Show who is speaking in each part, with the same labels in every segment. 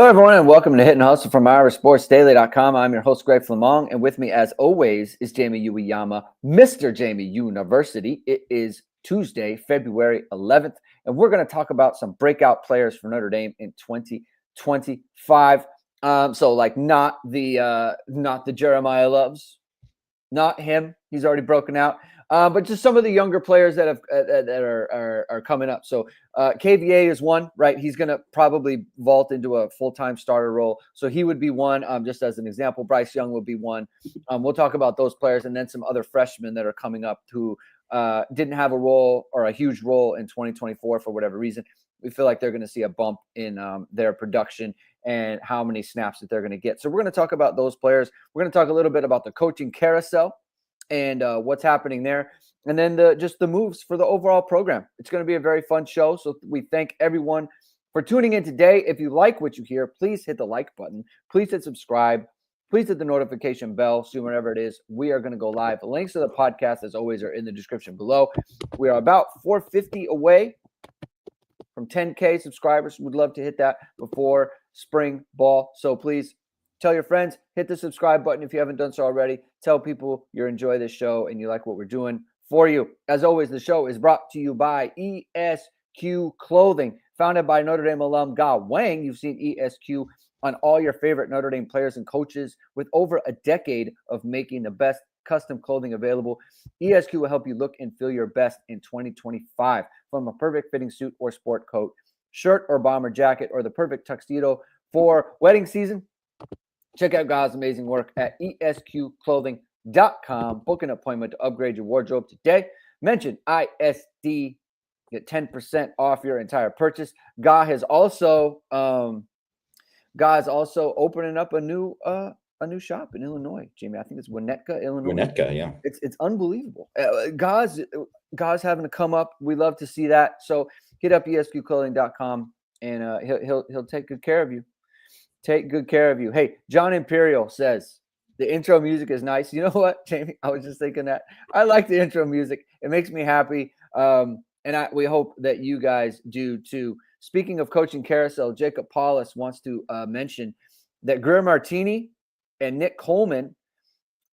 Speaker 1: Hello, everyone, and welcome to Hit and Hustle from IrishSportsDaily.com. I'm your host, Greg Flammang, and with me, as always, is Jamie Uyeyama, Mr. Jamie University. It is Tuesday, February 11th, and we're going to talk about some breakout players for Notre Dame in 2025. Not the Jeremiah Loves, not him. He's already broken out. But just some of the younger players that are coming up. So KVA is one, right? He's going to probably vault into a full-time starter role. So he would be one, just as an example. Bryce Young will be one. We'll talk about those players and then some other freshmen that are coming up who didn't have a role or a huge role in 2024 for whatever reason. We feel like they're going to see a bump in their production and how many snaps that they're going to get. So we're going to talk about those players. We're going to talk a little bit about the coaching carousel and what's happening there. And then the moves for the overall program. It's going to be a very fun show. So we thank everyone for tuning in today. If you like what you hear, please hit the like button. Please hit subscribe. Please hit the notification bell. So whenever it is, we are going to go live. The links to the podcast, as always, are in the description below. We are about 450 away from 10K subscribers. Would love to hit that before spring ball. So please tell your friends, hit the subscribe button if you haven't done so already. Tell people you enjoy this show and you like what we're doing for you. As always, the show is brought to you by ESQ Clothing, founded by Notre Dame alum Ge Wang. You've seen ESQ on all your favorite Notre Dame players and coaches with over a decade of making the best custom clothing available. ESQ will help you look and feel your best in 2025. From a perfect fitting suit or sport coat, shirt or bomber jacket, or the perfect tuxedo for wedding season, check out Ge's amazing work at esqclothing.com. Book an appointment to upgrade your wardrobe today. Mention ISD, get 10% off your entire purchase. Ge is also opening up a new shop in Illinois. Jamie, I think it's Winnetka, Illinois.
Speaker 2: Winnetka, yeah.
Speaker 1: It's unbelievable. Ge's having to come up. We love to see that. So hit up esqclothing.com and he'll take good care of you. Take good care of you. Hey, John Imperial says the intro music is nice. You know what, Jamie? I was just thinking that. I like the intro music. It makes me happy. We hope that you guys do too. Speaking of coaching carousel, Jacob Paulus wants to mention that Greer Martini and Nick Coleman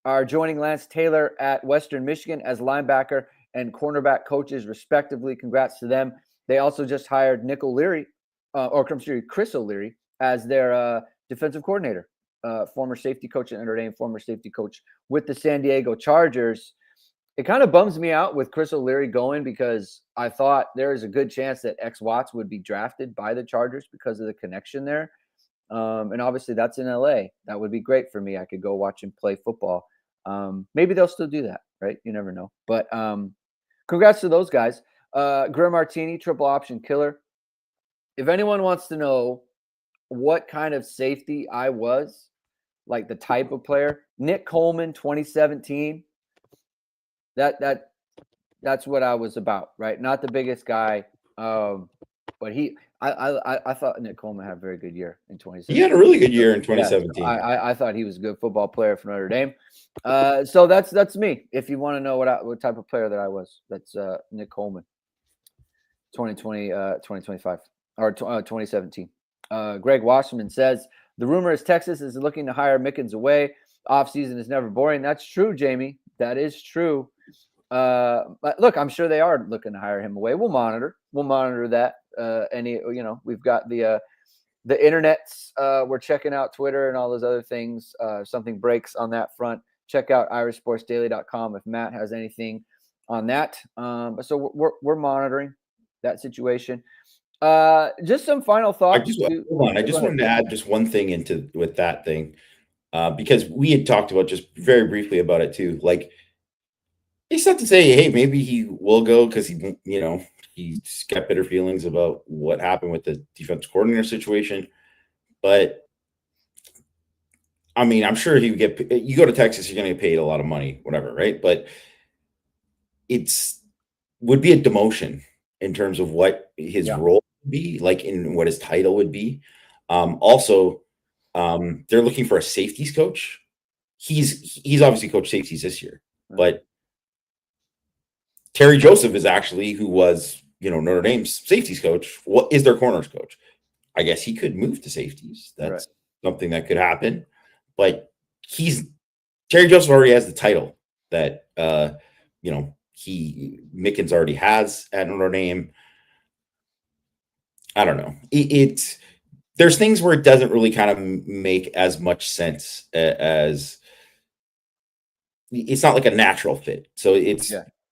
Speaker 1: are joining Lance Taylor at Western Michigan as linebacker and cornerback coaches, respectively. Congrats to them. They also just hired Chris O'Leary as their defensive coordinator, former safety coach at Notre Dame, former safety coach with the San Diego Chargers. It kind of bums me out with Chris O'Leary going because I thought there is a good chance that X Watts would be drafted by the Chargers because of the connection there. And obviously that's in LA. That would be great for me. I could go watch him play football. Maybe they'll still do that, right? You never know. But congrats to those guys. Greer Martini, triple option killer. If anyone wants to know what kind of safety I was, like the type of player, Nick Coleman, 2017. That's what I was about, right? Not the biggest guy, but I thought Nick Coleman had a very good year in 2017.
Speaker 2: He had a really good year in 2017.
Speaker 1: Yeah, I thought he was a good football player for Notre Dame. So that's me. If you want to know what type of player that I was, that's Nick Coleman, 2025 or 2017. Greg Wasserman says, the rumor is Texas is looking to hire Mickens away. Offseason is never boring. That's true, Jamie. That is true. But look, I'm sure they are looking to hire him away. We'll monitor that. We've got the internets. We're checking out Twitter and all those other things. If something breaks on that front, check out IrishSportsDaily.com if Matt has anything on that. So we're monitoring that situation. Just some final thoughts.
Speaker 2: I just wanted to add just one thing with that thing, because we had talked about just very briefly about it too. Like, it's not to say, hey, maybe he will go because he's got bitter feelings about what happened with the defense coordinator situation. But I mean, I'm sure he would you go to Texas, you're going to get paid a lot of money, whatever, right? But would be a demotion in terms of what his role would be, like in what his title would be. Also, they're looking for a safeties coach. He's obviously coached safeties this year, but Terry Joseph is actually, who was, Notre Dame's safeties coach, what is their corners coach. I guess he could move to safeties. That's
Speaker 1: Right.
Speaker 2: something that could happen. But Terry Joseph already has the title that Mickens already has at Notre Dame. I don't know. There's things where it doesn't really kind of make as much sense as it's not like a natural fit. So you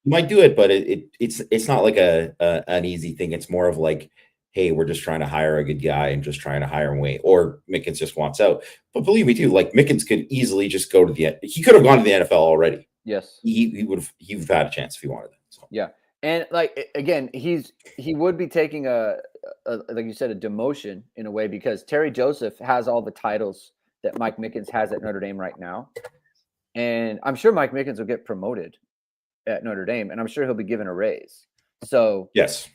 Speaker 2: might do it, but it's not like an easy thing. It's more of like, hey, we're just trying to hire a good guy and just trying to hire him away, or Mickens just wants out. But believe me too, like Mickens could easily just go to he could have gone to the NFL already.
Speaker 1: Yes.
Speaker 2: He would have had a chance if he wanted that. So.
Speaker 1: Yeah. And like, again, he would be taking a like you said, a demotion in a way, because Terry Joseph has all the titles that Mike Mickens has at Notre Dame right now. And I'm sure Mike Mickens will get promoted at Notre Dame, and I'm sure he'll be given a raise. So
Speaker 2: yes,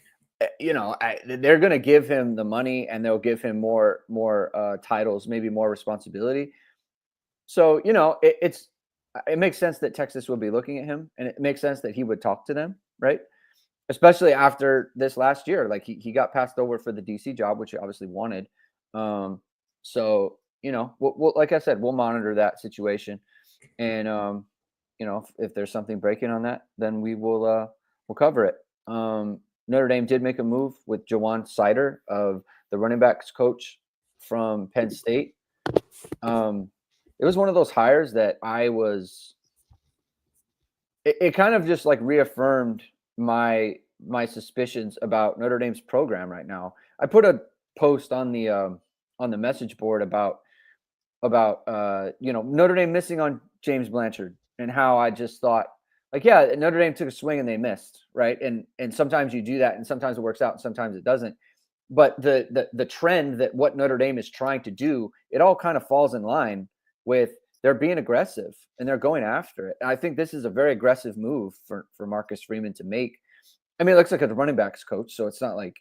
Speaker 1: they're going to give him the money, and they'll give him more titles, maybe more responsibility. So, it makes sense that Texas would be looking at him, and it makes sense that he would talk to them, right? Especially after this last year, like he got passed over for the DC job, which he obviously wanted. So, we'll, like I said, we'll monitor that situation, and if there's something breaking on that, then we'll cover it. Notre Dame did make a move with Jawan Cider, of the running backs coach from Penn State. It was one of those hires that it kind of just like reaffirmed my suspicions about Notre Dame's program right now. I put a post on the message board about Notre Dame missing on James Blanchard, and how I just thought, like, yeah, Notre Dame took a swing and they missed, right? And sometimes you do that, and sometimes it works out, and sometimes it doesn't. But the trend that what Notre Dame is trying to do, it all kind of falls in line with they're being aggressive and they're going after it. And I think this is a very aggressive move for Marcus Freeman to make. I mean, it looks like a running backs coach, so it's not like,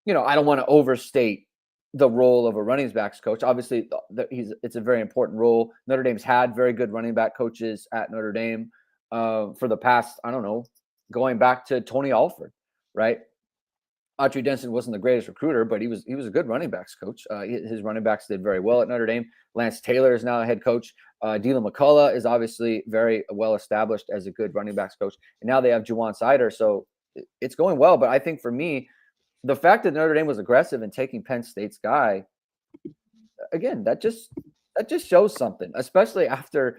Speaker 1: I don't want to overstate the role of a running backs coach. Obviously, it's a very important role. Notre Dame's had very good running back coaches at Notre Dame for the past, I don't know, going back to Tony Alford, right? Autry Denson wasn't the greatest recruiter, but he was a good running backs coach. His running backs did very well at Notre Dame. Lance Taylor is now a head coach. Dylan McCullough is obviously very well established as a good running backs coach. And now they have Jawan Cider, so it's going well. But I think for me, the fact that Notre Dame was aggressive in taking Penn State's guy, again, that just shows something, especially after,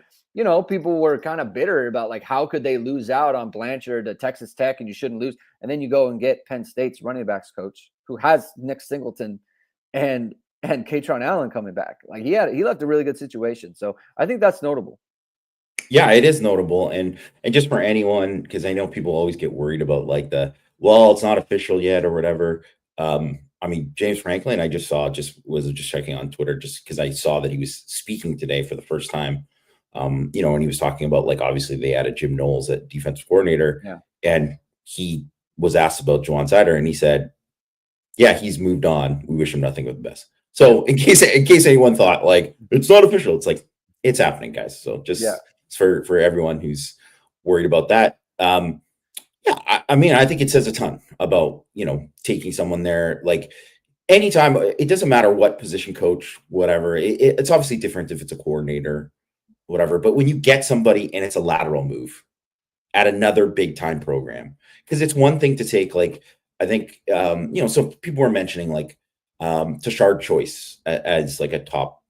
Speaker 1: people were kind of bitter about, like, how could they lose out on Blanchard to Texas Tech, and you shouldn't lose. And then you go and get Penn State's running backs coach, who has Nick Singleton and Katron Allen coming back. Like, he left a really good situation. So I think that's notable.
Speaker 2: Yeah, it is notable. And just for anyone, because I know people always get worried about like it's not official yet or whatever. I mean, James Franklin, I just saw, was checking on Twitter just because I saw that he was speaking today for the first time. And he was talking about, like, obviously they added Jim Knowles at defensive coordinator, and he was asked about Jawan Cider, and he said, yeah, he's moved on. We wish him nothing but the best. So in case anyone thought, like, it's not official, it's like, it's happening, guys. So just for everyone who's worried about that. I mean, I think it says a ton about, taking someone there. Like, anytime, it doesn't matter what position coach, whatever. It's obviously different if it's a coordinator, whatever. But when you get somebody and it's a lateral move at another big time program, because it's one thing to take, like, I think, so people were mentioning, like, Tashard Choice as like a top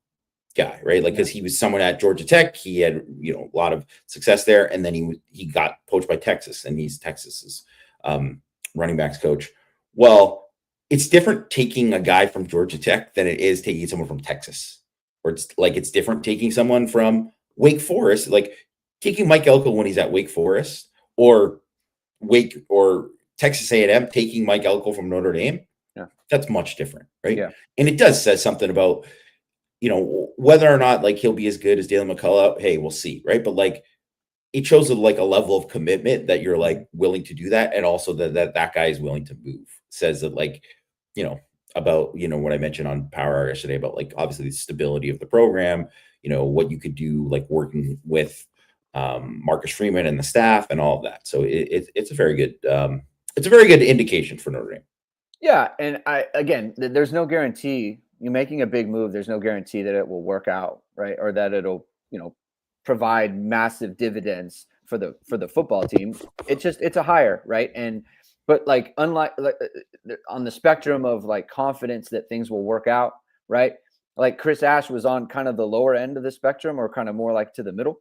Speaker 2: guy, right? Like, because he was someone at Georgia Tech, he had a lot of success there, and then he got poached by Texas, and he's Texas's running backs coach. Well, it's different taking a guy from Georgia Tech than it is taking someone from Texas, or it's different taking someone from Wake Forest, like taking Mike Elko when he's at Wake Forest, or Texas A&M taking Mike Elko from Notre Dame. That's much different, right? And it does say something about, whether or not, like, he'll be as good as Dylan McCullough. Hey, we'll see, right? But, like, it shows like a level of commitment that you're, like, willing to do that, and also that guy is willing to move. Says that, like, about what I mentioned on Power Hour yesterday about, like, obviously the stability of the program, what you could do, like, working with Marcus Freeman and the staff and all of that. So it's a very good indication for Notre Dame.
Speaker 1: Yeah, and there's no guarantee. You're making a big move. There's no guarantee that it will work out, right? Or that it'll, provide massive dividends for the football team. It's a hire, right? But like unlike on the spectrum of like confidence that things will work out, right? Like Chris Ash was on kind of the lower end of the spectrum, or kind of more like to the middle.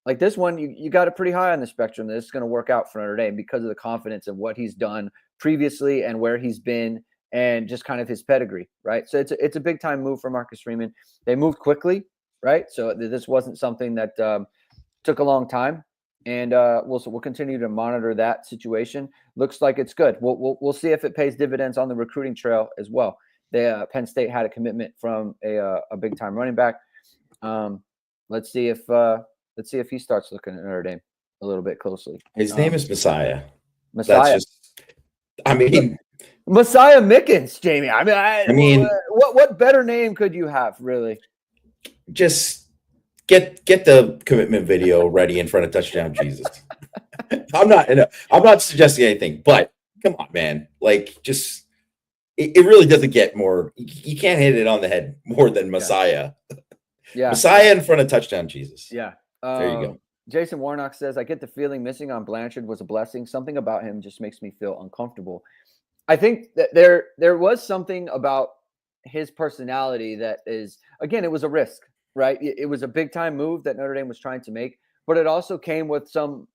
Speaker 1: Like this one, you got it pretty high on the spectrum that it's going to work out for Notre Dame because of the confidence of what he's done previously and where he's been, and just kind of his pedigree, right? So it's a big time move for Marcus Freeman. They moved quickly, right? So this wasn't something that took a long time, and we'll continue to monitor that situation. Looks like it's good. We'll see if it pays dividends on the recruiting trail as well. Penn State had a commitment from a big time running back. Let's see if he starts looking at Notre Dame a little bit closely.
Speaker 2: His name is Messiah.
Speaker 1: Messiah. Messiah Mickens, Jamie. I mean, what better name could you have, really?
Speaker 2: Just get the commitment video ready in front of Touchdown Jesus. I'm not suggesting anything, but come on, man. Like, just it really doesn't get more. You can't hit it on the head more than Messiah.
Speaker 1: Yeah.
Speaker 2: Messiah in front of Touchdown Jesus.
Speaker 1: Yeah.
Speaker 2: There you go.
Speaker 1: Jason Warnock says, I get the feeling missing on Blanchard was a blessing. Something about him just makes me feel uncomfortable. I think that there was something about his personality that is, again, it was a risk, right? It was a big time move that Notre Dame was trying to make, but it also came with some,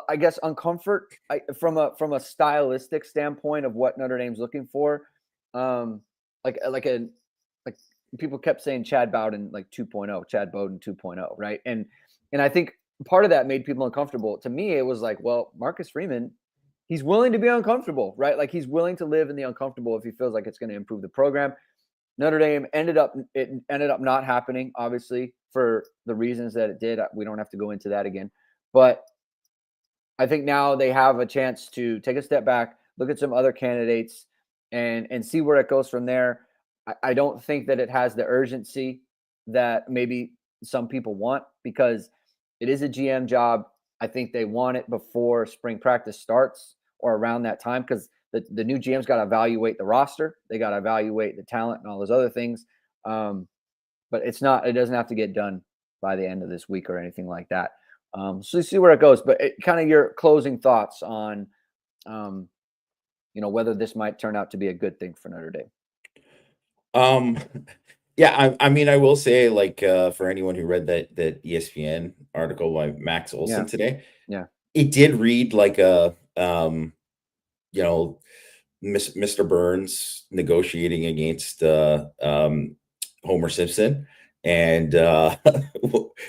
Speaker 1: I guess, uncomfort from a stylistic standpoint of what Notre Dame's looking for. Like people kept saying Chad Bowden 2.0, Chad Bowden 2.0, right? And I think part of that made people uncomfortable. To me, it was like, well, Marcus Freeman, he's willing to be uncomfortable, right? Like, he's willing to live in the uncomfortable if he feels like it's going to improve the program. Notre Dame ended up not happening, obviously, for the reasons that it did. We don't have to go into that again. But I think now they have a chance to take a step back, look at some other candidates, and see where it goes from there. I don't think that it has the urgency that maybe some people want, because it is a GM job. I think they want it before spring practice starts or around that time, because the new GM's got to evaluate the roster. They got to evaluate the talent and all those other things. But it doesn't have to get done by the end of this week or anything like that. So see where it goes. But kind of your closing thoughts on, whether this might turn out to be a good thing for Notre Dame.
Speaker 2: Yeah, I mean, I will say, like, for anyone who read that ESPN article by Max Olson today, it did read like a, Mr. Burns negotiating against Homer Simpson, and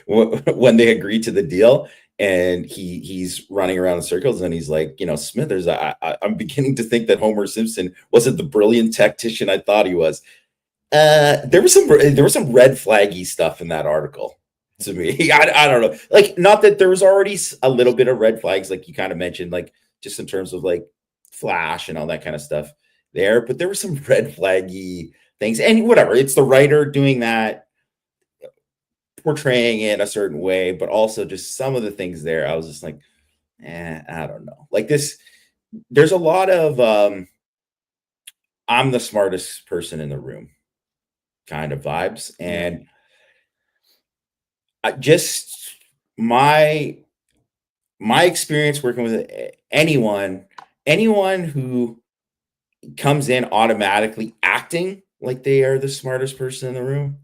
Speaker 2: when they agreed to the deal, and he's running around in circles, and he's like, Smithers, I'm beginning to think that Homer Simpson wasn't the brilliant tactician I thought he was. There was some red flaggy stuff in that article to me. I don't know, like, not that there was already a little bit of red flags, like you kind of mentioned, like just in terms of like Flash and all that kind of stuff there, but there were some red flaggy things, and whatever, it's the writer doing that, portraying it a certain way, but also just some of the things there, I was just like, I don't know, like this. There's a lot of I'm the smartest person in the room kind of vibes, and just my experience working with anyone who comes in automatically acting like they are the smartest person in the room,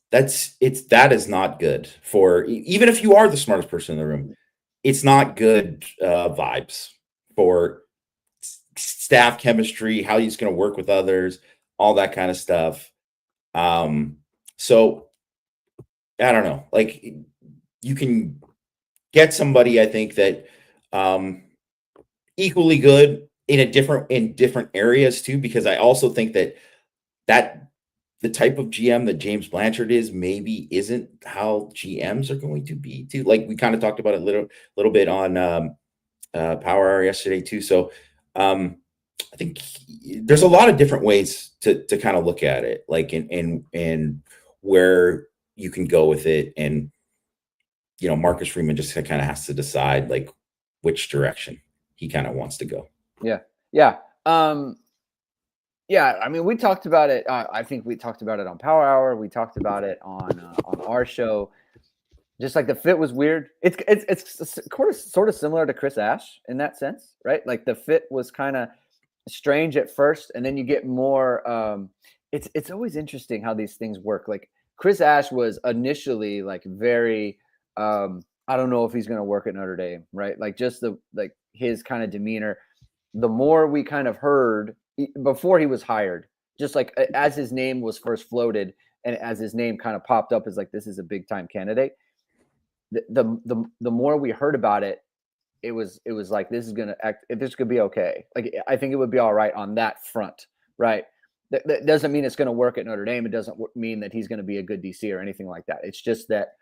Speaker 2: that is not good for, even if you are the smartest person in the room, it's not good vibes for staff chemistry, how he's going to work with others, all that kind of stuff. So I don't know, like, you can get somebody, I think, that equally good in different areas too, because I also think that the type of GM that James Blanchard is maybe isn't how GMs are going to be too. Like, we kind of talked about it a little bit on Power Hour yesterday too. So I think there's a lot of different ways to kind of look at it, like, and where you can go with it. And, Marcus Freeman just kind of has to decide, like, which direction he kind of wants to go.
Speaker 1: Yeah. Yeah. Yeah, I mean, we talked about it. I think we talked about it on Power Hour. We talked about it on our show. Just like the fit was weird. It's sort of similar to Chris Ash in that sense, right? Like the fit was kind of strange at first, and then you get more. It's always interesting how these things work. Like Chris Ash was initially like very. I don't know if he's going to work at Notre Dame, right? Like just his kind of demeanor. The more we kind of heard before he was hired, just like as his name was first floated, and as his name kind of popped up as like this is a big time candidate. The more we heard about it, it was like this is gonna act. This could be okay. Like I think it would be all right on that front, right? That doesn't mean it's going to work at Notre Dame. It doesn't mean that he's going to be a good DC or anything like that. It's just that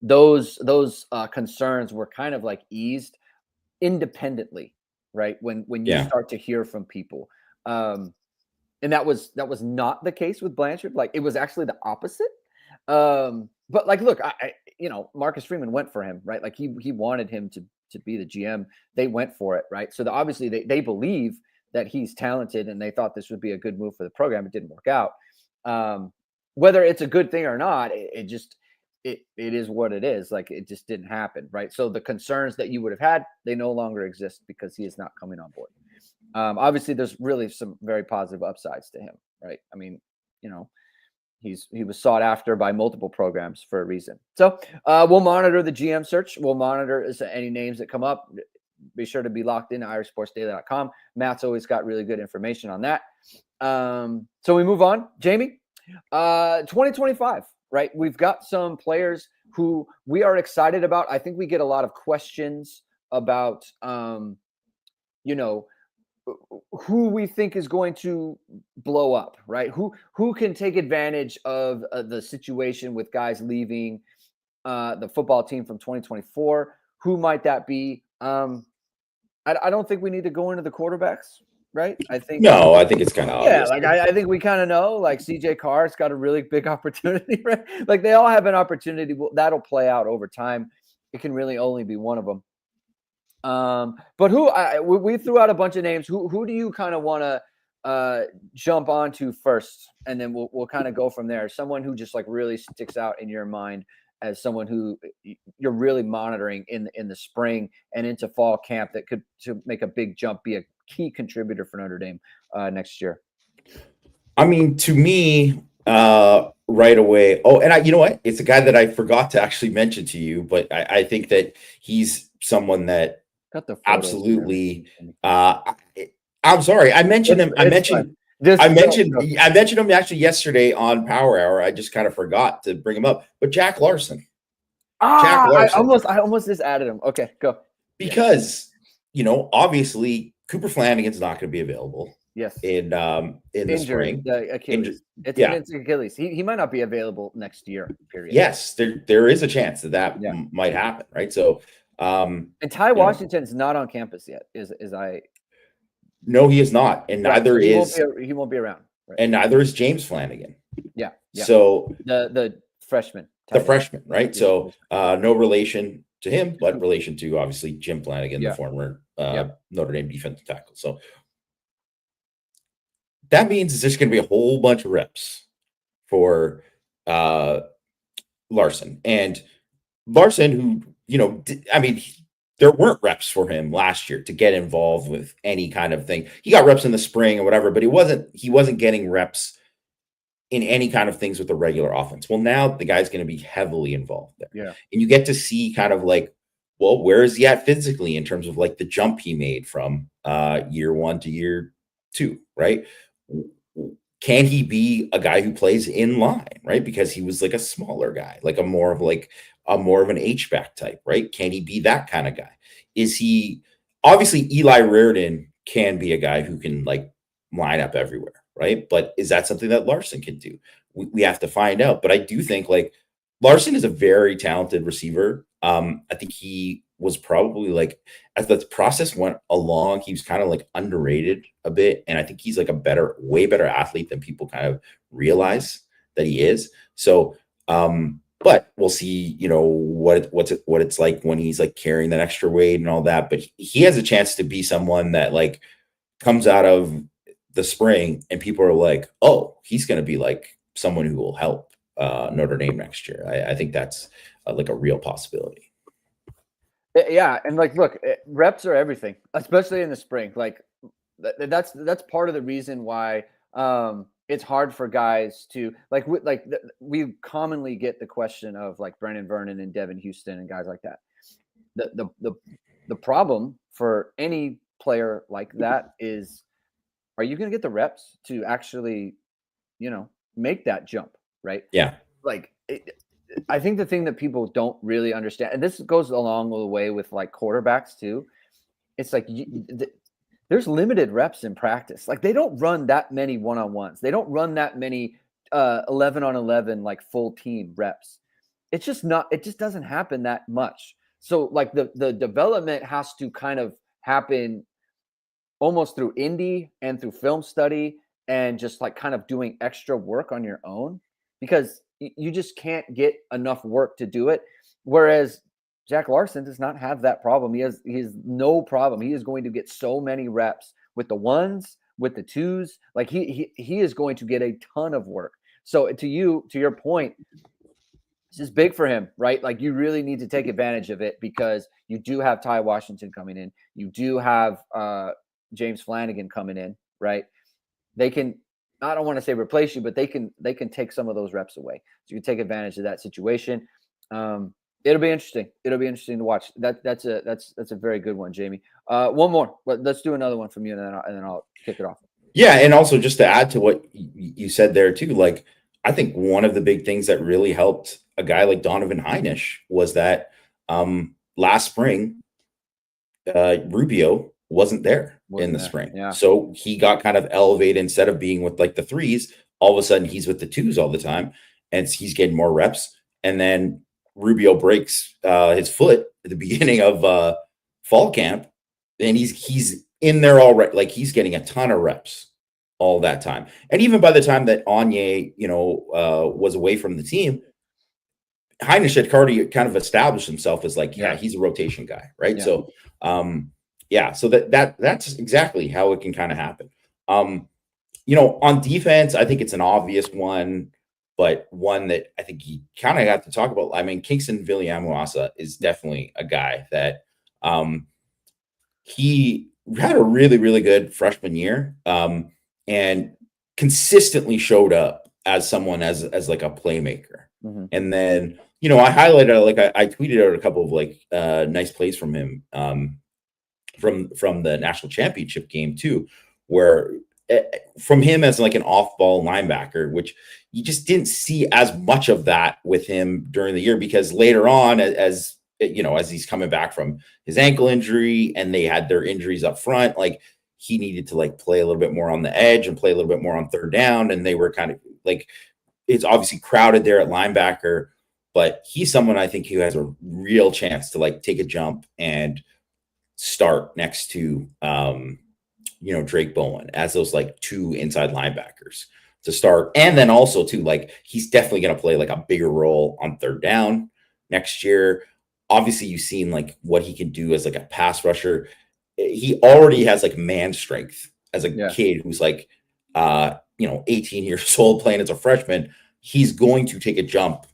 Speaker 1: those concerns were kind of like eased independently, right? When you start to hear from people, and that was not the case with Blanchard. Like it was actually the opposite. But like, look, I Marcus Freeman went for him, right? Like he wanted him to be the GM. They went for it, right? So obviously they believe that he's talented, and they thought this would be a good move for the program. It didn't work out. Whether it's a good thing or not, it is what it is. Like it just didn't happen, right? So the concerns that you would have had, they no longer exist because he is not coming on board. Obviously, there's really some very positive upsides to him, right? I mean, he was sought after by multiple programs for a reason. So we'll monitor the GM search. We'll monitor any names that come up. Be sure to be locked into irishsportsdaily.com. Matt's always got really good information on that. So we move on. Jamie, 2025, right? We've got some players who we are excited about. I think we get a lot of questions about, who we think is going to blow up, right? Who can take advantage of the situation with guys leaving the football team from 2024? Who might that be? I don't think we need to go into the quarterbacks, right? I think
Speaker 2: it's kind of obvious.
Speaker 1: Like I think we kind of know. Like CJ Carr's got a really big opportunity, right? Like they all have an opportunity that'll play out over time. It can really only be one of them. But we threw out a bunch of names. Who do you kind of want to jump onto first, and then we'll kind of go from there. Someone who just like really sticks out in your mind as someone who you're really monitoring in the spring and into fall camp that could to make a big jump, be a key contributor for Notre Dame next year.
Speaker 2: I mean, to me, right away. Oh, and you know what? It's a guy that I forgot to actually mention to you, but I think that he's someone that absolutely. I'm sorry. I mentioned him. I mentioned him actually yesterday on Power Hour. I just kind of forgot to bring him up. But Jack Larson.
Speaker 1: Jack Larson. I almost just added him. Okay, go.
Speaker 2: Because obviously Cooper Flanagan's not going to be available.
Speaker 1: Yes.
Speaker 2: In the spring.
Speaker 1: The Achilles. It's Achilles. He might not be available next year. Period.
Speaker 2: Yes, there is a chance that might happen, right? So.
Speaker 1: And Ty Washington's not on campus yet.
Speaker 2: No, he is not, and neither is
Speaker 1: he won't be around,
Speaker 2: right? And neither is James Flanagan.
Speaker 1: Yeah.
Speaker 2: So
Speaker 1: the freshman,
Speaker 2: right? So no relation to him, but relation to obviously Jim Flanagan, the former Notre Dame defensive tackle. So that means there's going to be a whole bunch of reps for Larson, and Larson, who there weren't reps for him last year to get involved with any kind of thing. He got reps in the spring or whatever, but he wasn't getting reps in any kind of things with the regular offense. Well, now the guy's going to be heavily involved there.
Speaker 1: Yeah.
Speaker 2: And you get to see kind of like, well, where is he at physically in terms of like the jump he made from year one to year two, right? Can he be a guy who plays in line, right? Because he was like a smaller guy, like a more of an H-back type, right? Can he be that kind of guy? Is he obviously Eli Reardon can be a guy who can like line up everywhere, right? But is that something that Larson can do? We have to find out. But I do think like Larson is a very talented receiver. I think he was probably like, as the process went along, he was kind of like underrated a bit. And I think he's like way better athlete than people kind of realize that he is. So, but we'll see, what it's like when he's like carrying that extra weight and all that. But he has a chance to be someone that like comes out of the spring and people are like, oh, he's going to be like someone who will help Notre Dame next year. I think that's like a real possibility.
Speaker 1: Yeah, and like, look, reps are everything, especially in the spring. Like, that's part of the reason why it's hard for guys to we commonly get the question of like Brennan Vernon and Devin Houston and guys like that. The problem for any player like that is, are you going to get the reps to actually, make that jump, right?
Speaker 2: Yeah.
Speaker 1: Like, I think the thing that people don't really understand, and this goes along the way with like quarterbacks too, it's like there's limited reps in practice. Like, they don't run that many one-on-ones. They don't run that many 11 on 11 like full team reps. It's just not. It just doesn't happen that much. So like the development has to kind of happen almost through indie and through film study and just like kind of doing extra work on your own, because you just can't get enough work to do it. Whereas Jack Larson does not have that problem. He has no problem. He is going to get so many reps with the ones, with the twos. Like he is going to get a ton of work. So to your point, this is big for him, right? Like, you really need to take advantage of it, because you do have Ty Washington coming in. You do have James Flanagan coming in, right? They can, I don't want to say replace you, but they can take some of those reps away. So you can take advantage of that situation. It'll be interesting. It'll be interesting to watch. That's a very good one, Jamie. One more. Let's do another one from you, and then I'll kick it off.
Speaker 2: Yeah, and also just to add to what you said there too, like, I think one of the big things that really helped a guy like Donovan Heinisch was that last spring, Rubio wasn't there in the spring.
Speaker 1: Yeah.
Speaker 2: So he got kind of elevated. Instead of being with like the threes, all of a sudden he's with the twos all the time, and he's getting more reps. And then Rubio breaks his foot at the beginning of fall camp, and he's in there already. Like, he's getting a ton of reps all that time. And even by the time that Onye, was away from the team, Heinisch had already kind of established himself as like, yeah, he's a rotation guy, right? Yeah. So, so that's exactly how it can kind of happen. On defense, I think it's an obvious one, but one that I think you kind of have to talk about. I mean, Kingston Viliamuasa is definitely a guy that he had a really, really good freshman year, and consistently showed up as someone as like a playmaker. Mm-hmm. And then, I highlighted, like, I tweeted out a couple of like nice plays from him from the national championship game too, where from him as like an off-ball linebacker, which you just didn't see as much of that with him during the year, because later on, as he's coming back from his ankle injury and they had their injuries up front, like, he needed to like play a little bit more on the edge and play a little bit more on third down. And they were kind of like, it's obviously crowded there at linebacker, but he's someone I think who has a real chance to like take a jump and start next to, Drake Bowen as those like two inside linebackers to start. And then also too, like, he's definitely going to play like a bigger role on third down next year. Obviously you've seen like what he can do as like a pass rusher. He already has like man strength as a kid who's like, 18 years old playing as a freshman. He's going to take a jump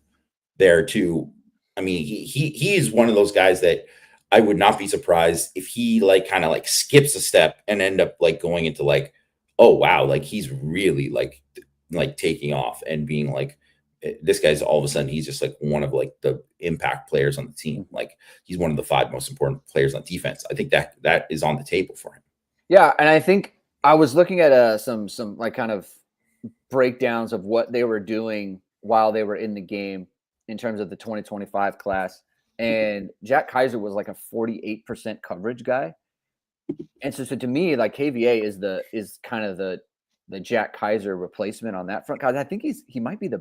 Speaker 2: there too. I mean, he is one of those guys that I would not be surprised if he like kind of like skips a step and end up like going into like, oh wow, like he's really like taking off and being like, this guy's all of a sudden he's just like one of like the impact players on the team. Like, he's one of the 5 most important players on defense. I think that is on the table for him.
Speaker 1: Yeah, and I think I was looking at some like kind of breakdowns of what they were doing while they were in the game in terms of the 2025 class. And Jack Kaiser was like a 48% coverage guy. And so to me, like, KVA is kind of the Jack Kaiser replacement on that front. Cause I think he might be the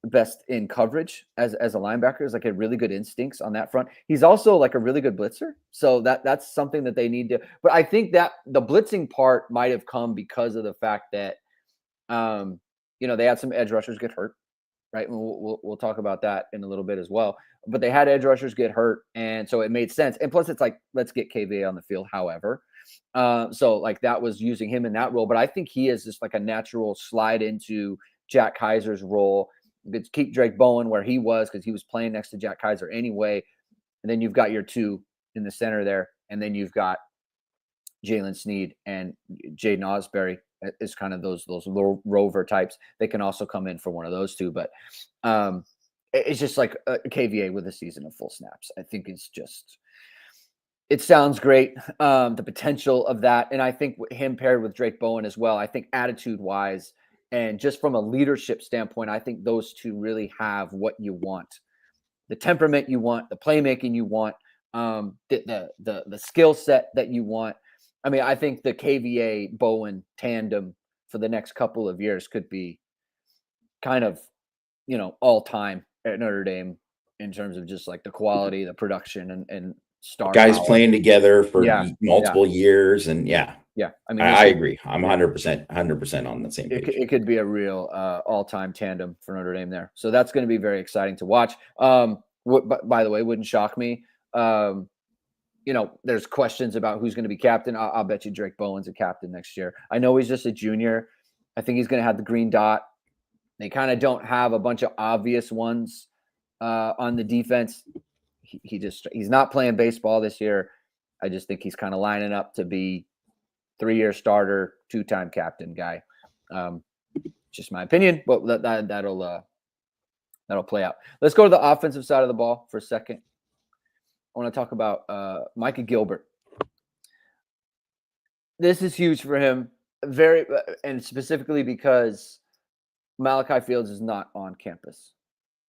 Speaker 1: best in coverage as a linebacker. Is like a really good instincts on that front. He's also like a really good blitzer. So that's something that they need to, but I think that the blitzing part might have come because of the fact that, they had some edge rushers get hurt. Right. And we'll talk about that in a little bit as well. But they had edge rushers get hurt. And so it made sense. And plus, it's like, let's get KVA on the field. However, So like that was using him in that role. But I think he is just like a natural slide into Jack Kaiser's role. Let's keep Drake Bowen where he was because he was playing next to Jack Kaiser anyway. And then you've got your two in the center there. And then you've got Jalen Sneed and Jaden Osbury is kind of those rover types. They can also come in for one of those two. But it's just like a KVA with a season of full snaps. I think it's just – it sounds great, the potential of that. And I think him paired with Drake Bowen as well, I think attitude-wise and just from a leadership standpoint, I think those two really have what you want. The temperament you want, the playmaking you want, the skill set that you want. I mean, I think the KVA Bowen tandem for the next couple of years could be kind of, all time at Notre Dame in terms of just like the quality, the production, and star
Speaker 2: guys
Speaker 1: power.
Speaker 2: Playing together for multiple years. And I mean, I agree. I'm 100% on the same page.
Speaker 1: It could be a real all-time tandem for Notre Dame there. So that's going to be very exciting to watch. By the way, wouldn't shock me. There's questions about who's going to be captain. I'll bet you Drake Bowen's a captain next year. I know he's just a junior. I think he's going to have the green dot. They kind of don't have a bunch of obvious ones on the defense. He's not playing baseball this year. I just think he's kind of lining up to be 3-year starter, 2-time captain guy. Just my opinion, but that'll play out. Let's go to the offensive side of the ball for a second. I want to talk about Micah Gilbert. This is huge for him, and specifically because Malachi Fields is not on campus,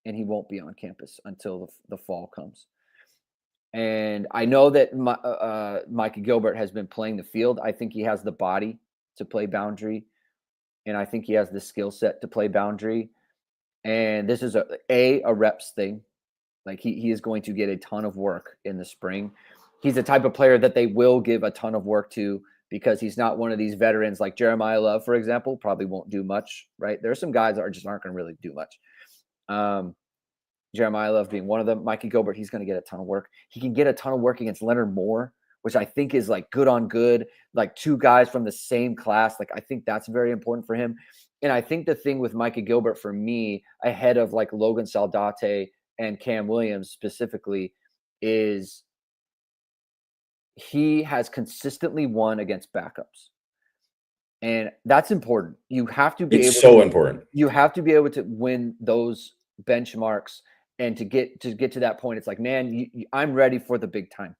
Speaker 1: and he won't be on campus until the fall comes. And I know that Micah Gilbert has been playing the field. I think he has the body to play boundary, and I think he has the skill set to play boundary. And this is a reps thing. Like he is going to get a ton of work in the spring. He's the type of player that they will give a ton of work to because he's not one of these veterans like Jeremiah Love, for example, probably won't do much, right? There are some guys that aren't going to really do much. Jeremiah Love being one of them. Micah Gilbert, he's going to get a ton of work. He can get a ton of work against Leonard Moore, which I think is like good on good, like two guys from the same class. Like I think that's very important for him. And I think the thing with Micah Gilbert for me, ahead of like Logan Saldate and Cam Williams specifically, is he has consistently won against backups. And that's important. You have to be
Speaker 2: important.
Speaker 1: You have to be able to win those benchmarks and to get to that point. It's like, man, I'm ready for the big time,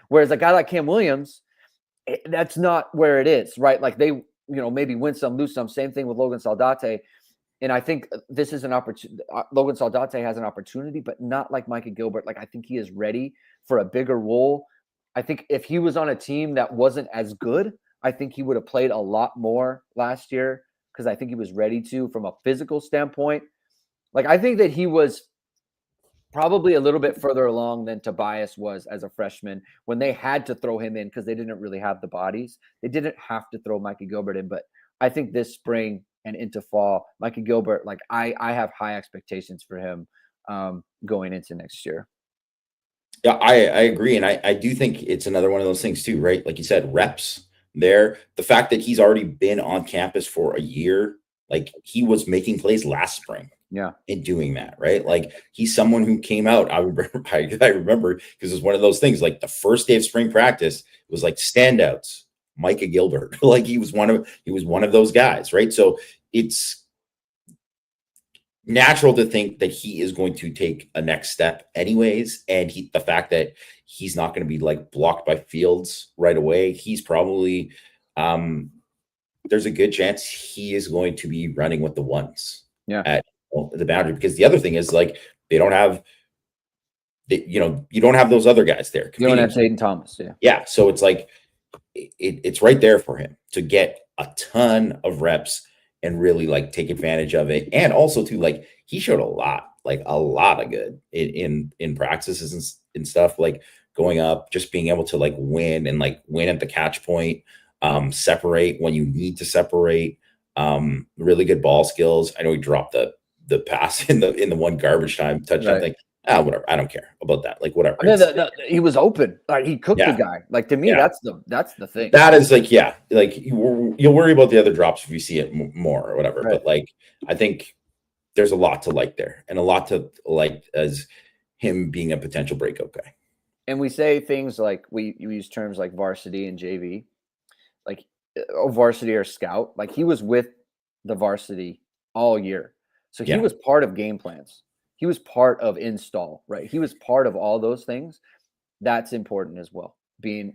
Speaker 1: whereas a guy like Cam Williams, that's not where it is, right? Like they, maybe win some, lose some. Same thing with Logan Saldate. And I think this is an opportunity. Logan Saldate has an opportunity, but not like Micah Gilbert. Like I think he is ready for a bigger role. I think if he was on a team that wasn't as good, I think he would have played a lot more last year because I think he was ready to from a physical standpoint. Like I think that he was probably a little bit further along than Tobias was as a freshman when they had to throw him in because they didn't really have the bodies. They didn't have to throw Micah Gilbert in, but I think this spring and into fall, Micah Gilbert, like I have high expectations for him going into next year.
Speaker 2: Yeah, I agree. And I do think it's another one of those things too, right? Like you said, reps there. The fact that he's already been on campus for a year, like he was making plays last spring.
Speaker 1: Yeah.
Speaker 2: In doing that, right? Like he's someone who came out. I remember because it's one of those things, like the first day of spring practice was like standouts, Micah Gilbert. Like he was one of those guys, right? So it's natural to think that he is going to take a next step anyways. And the fact that he's not going to be like blocked by Fields right away, he's probably there's a good chance he is going to be running with the ones at the boundary, because the other thing is like they don't have you don't have those other guys there.
Speaker 1: You don't have Zayden Thomas.
Speaker 2: Yeah. So it's like it's right there for him to get a ton of reps and really like take advantage of it. And also too, like he showed a lot of good in practices and stuff, like going up, just being able to like win at the catch point, separate when you need to separate, really good ball skills. I know he dropped the pass in the one garbage time touchdown thing. whatever. I don't care about that. Like, whatever.
Speaker 1: I mean, he was open. Like, he cooked the guy. Like, to me, that's the thing.
Speaker 2: That is like, like you'll worry about the other drops if you see it more or whatever. Right. But like, I think there's a lot to like there, and a lot to like as him being a potential breakout guy.
Speaker 1: And we say things like we use terms like varsity and JV, like varsity or scout. Like, he was with the varsity all year, so he was part of game plans. He was part of install, right? He was part of all those things. That's important as well. Being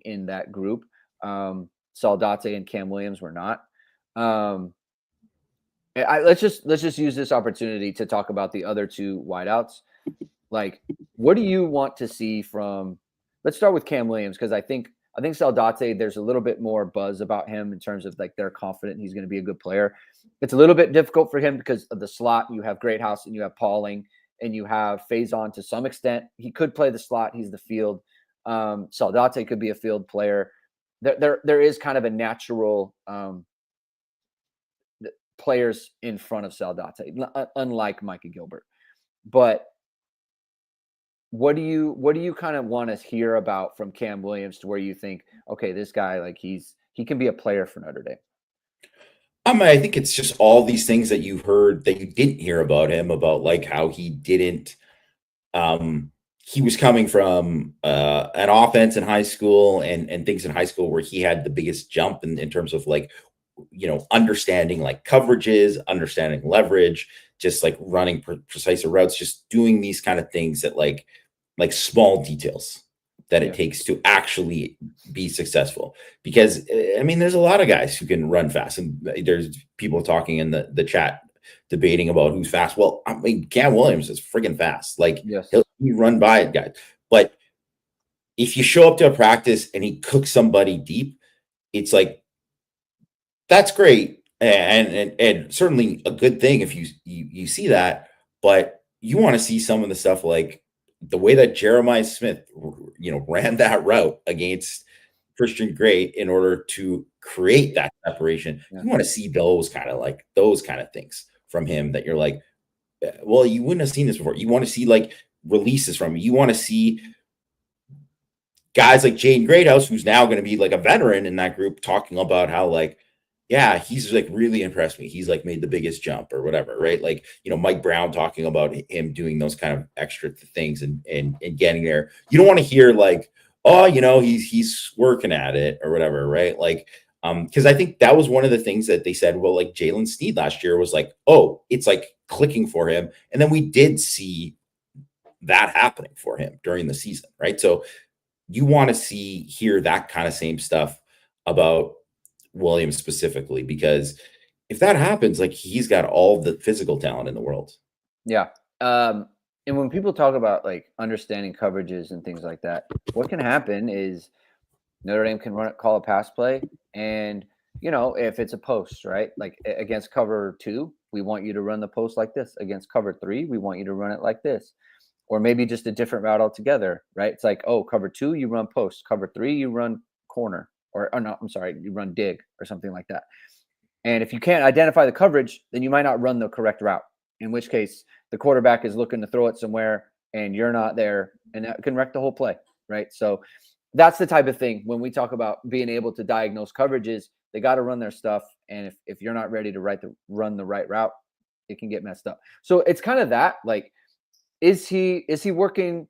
Speaker 1: in that group. Saldate and Cam Williams were not. Let's just use this opportunity to talk about the other two wideouts. Like, what do you want to see from? Let's start with Cam Williams, because I think Saldate, there's a little bit more buzz about him in terms of like they're confident he's going to be a good player. It's a little bit difficult for him because of the slot. You have Greathouse and you have Pauling and you have Faison to some extent. He could play the slot. He's the field. Saldate could be a field player. There is kind of a natural players in front of Saldate, unlike Micah Gilbert. But what do you kind of want to hear about from Cam Williams to where you think, okay, this guy, like he can be a player for Notre Dame?
Speaker 2: I think it's just all these things that you heard that you didn't hear about him, about like how he didn't he was coming from an offense in high school and things in high school where he had the biggest jump in terms of like, understanding like coverages, understanding leverage, just like running precise routes, just doing these kind of things that like small details that it takes to actually be successful. Because I mean, there's a lot of guys who can run fast, and there's people talking in the chat debating about who's fast. Well, I mean, Cam Williams is freaking fast. Like, he'll run by it, guys. But if you show up to a practice and he cooks somebody deep, it's like, that's great. And certainly a good thing if you see that, but you want to see some of the stuff like the way that Jeremiah Smith, ran that route against Christian Gray in order to create that separation. Yeah. You want to see those kind of things from him that you're like, well, you wouldn't have seen this before. You want to see like releases from him. You want to see guys like Jaden Greathouse, who's now going to be like a veteran in that group, talking about how like, yeah, he's like really impressed me. He's like made the biggest jump or whatever, right? Like, Mike Brown talking about him doing those kind of extra things and getting there. You don't want to hear like, oh, he's working at it or whatever, right? Like, because I think that was one of the things that they said, well, like Jalen Sneed last year was like, oh, it's like clicking for him. And then we did see that happening for him during the season, right? So you want to hear that kind of same stuff about Williams specifically, because if that happens, like he's got all the physical talent in the world.
Speaker 1: Yeah. And when people talk about like understanding coverages and things like that, what can happen is Notre Dame can call a pass play, and if it's a post, right? Like against cover 2, we want you to run the post like this. Against cover 3, we want you to run it like this. Or maybe just a different route altogether, right? It's like, oh, cover 2, you run post. Cover 3, you run corner. Or no, I'm sorry, you run dig or something like that. And if you can't identify the coverage, then you might not run the correct route, in which case the quarterback is looking to throw it somewhere and you're not there, and that can wreck the whole play, right? So that's the type of thing when we talk about being able to diagnose coverages, they got to run their stuff. And if you're not ready to run the right route, it can get messed up. So it's kind of that, like, is he working?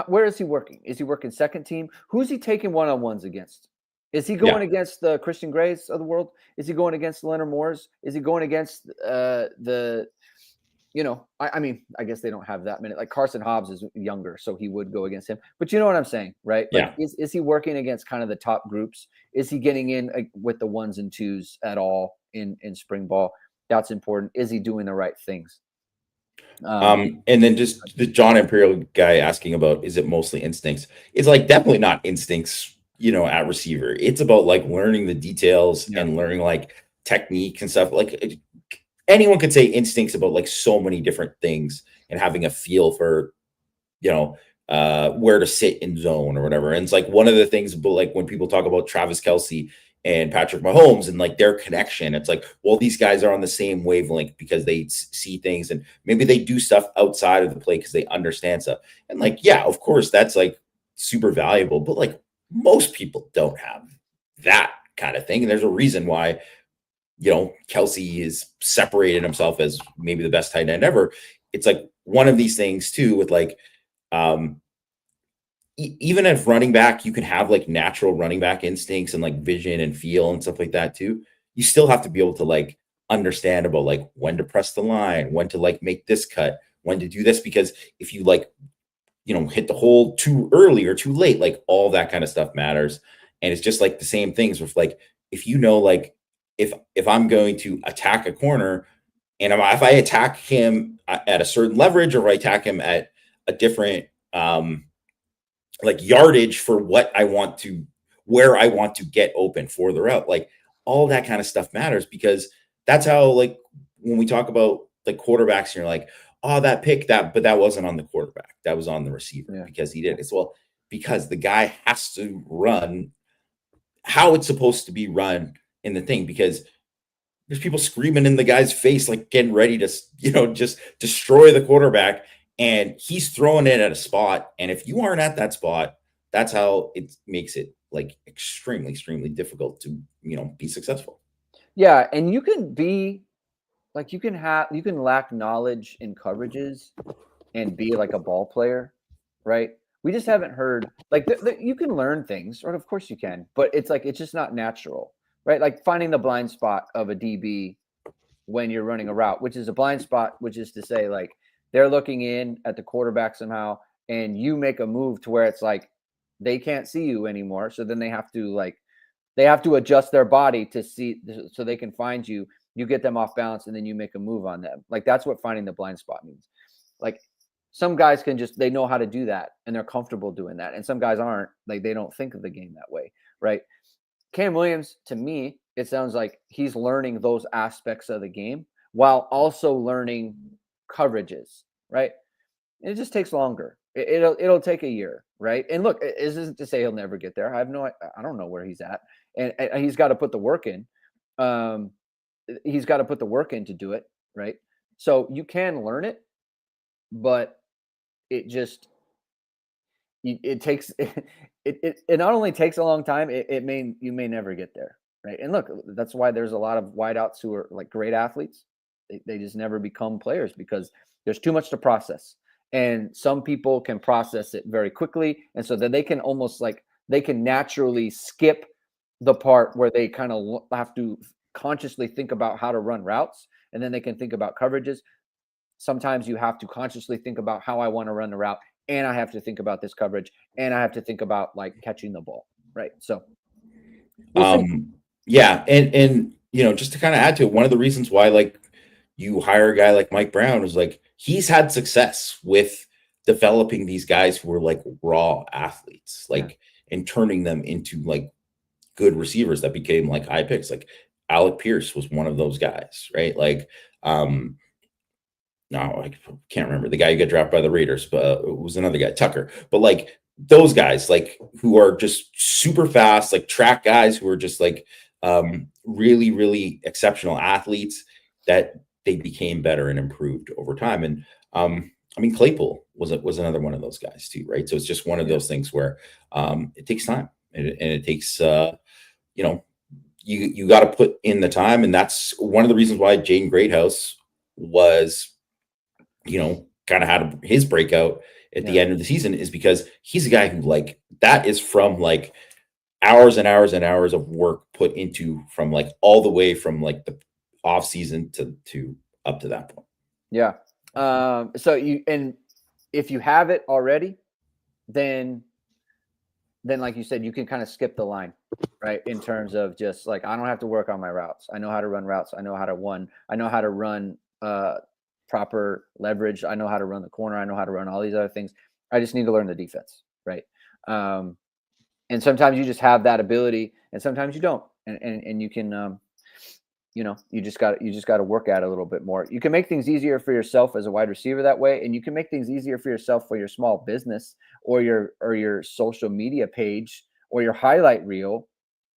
Speaker 1: Where is he working? Is he working second team? Who's he taking one-on-ones against? Is he going against the Christian Grays of the world? Is he going against the Leonard Moores? Is he going against I mean, I guess they don't have that many. Like Carson Hobbs is younger, so he would go against him. But you know what I'm saying, right? Like, is he working against kind of the top groups? Is he getting in with the 1s and 2s at all in spring ball? That's important. Is he doing the right things?
Speaker 2: And then just the John Imperial guy asking about, is it mostly instincts? It's like definitely not instincts. At receiver, it's about like learning the details and learning like technique and stuff. Like anyone could say instincts about like so many different things and having a feel for, where to sit in zone or whatever. And it's like one of the things, but like when people talk about Travis Kelce and Patrick Mahomes and like their connection. It's like, well, these guys are on the same wavelength because they see things and maybe they do stuff outside of the play because they understand stuff. And like, yeah, of course, that's like super valuable, but like most people don't have that kind of thing. And there's a reason why, Kelsey is separated himself as maybe the best tight end ever. It's like one of these things too, with like, even if running back, you can have like natural running back instincts and like vision and feel and stuff like that too. You still have to be able to like understand about like when to press the line, when to like make this cut, when to do this, because if you like, hit the hole too early or too late, like all that kind of stuff matters. And it's just like the same things with like, if like if I'm going to attack a corner and if I attack him at a certain leverage, or if I attack him at a different like yardage for where I want to get open for the route, like all that kind of stuff matters, because that's how, like, when we talk about like quarterbacks and you're like, oh, that pick, but that wasn't on the quarterback, that was on the receiver because he did it. Well, because the guy has to run how it's supposed to be run in the thing, because there's people screaming in the guy's face, like getting ready to, just destroy the quarterback. And he's throwing it at a spot. And if you aren't at that spot, that's how it makes it like extremely, extremely difficult to, be successful.
Speaker 1: Yeah. And you can be like, you can lack knowledge in coverages and be like a ball player, right? We just haven't heard like you can learn things, or of course you can, but it's like, it's just not natural, right? Like finding the blind spot of a DB when you're running a route, which is a blind spot, which is to say like they're looking in at the quarterback somehow, and you make a move to where it's like they can't see you anymore. So then they have to adjust their body to see, so they can find you. You get them off balance, and then you make a move on them. Like that's what finding the blind spot means. Like some guys they know how to do that and they're comfortable doing that. And some guys aren't, like they don't think of the game that way, right? Cam Williams, to me, it sounds like he's learning those aspects of the game while also learning coverages, right? And it just takes longer. It'll take a year, right? And look, it isn't to say he'll never get there. I don't know where he's at, and he's got to put the work in. He's got to put the work in to do it, right? So you can learn it, but it takes it not only takes a long time, you may never get there, right? And look, that's why there's a lot of wideouts who are like great athletes. They just never become players because there's too much to process. And some people can process it very quickly, and so then they can almost like they can naturally skip the part where they kind of have to consciously think about how to run routes, and then they can think about coverages. Sometimes you have to consciously think about how I want to run the route, and I have to think about this coverage, and I have to think about like catching the ball, right? So
Speaker 2: yeah, and just to kind of add to it, one of the reasons why like you hire a guy like Mike Brown is like he's had success with developing these guys who are like raw athletes, like and turning them into like good receivers that became like high picks. Like Alec Pierce was one of those guys, right? Like no, I can't remember the guy who got drafted by the Raiders, but it was another guy, Tucker. But like those guys, like who are just super fast, like track guys who are just like really, really exceptional athletes, that they became better and improved over time. And I mean, Claypool was another one of those guys too, right? So it's just one of those things where it takes time, and it takes you got to put in the time, and that's one of the reasons why Jaden Greathouse was kind of had his breakout at the end of the season, is because he's a guy who like that is from like hours and hours and hours of work put into from like all the way from like the off season to up to that point.
Speaker 1: Yeah. So if you have it already, then like you said, you can kind of skip the line, right? In terms of just like, I don't have to work on my routes. I know how to run routes. I know how to run proper leverage. I know how to run the corner. I know how to run all these other things. I just need to learn the defense, right? And sometimes you just have that ability, and sometimes you don't. And you can, you just got to work at it a little bit more. You can make things easier for yourself as a wide receiver that way, and you can make things easier for yourself for your small business or your social media page or your highlight reel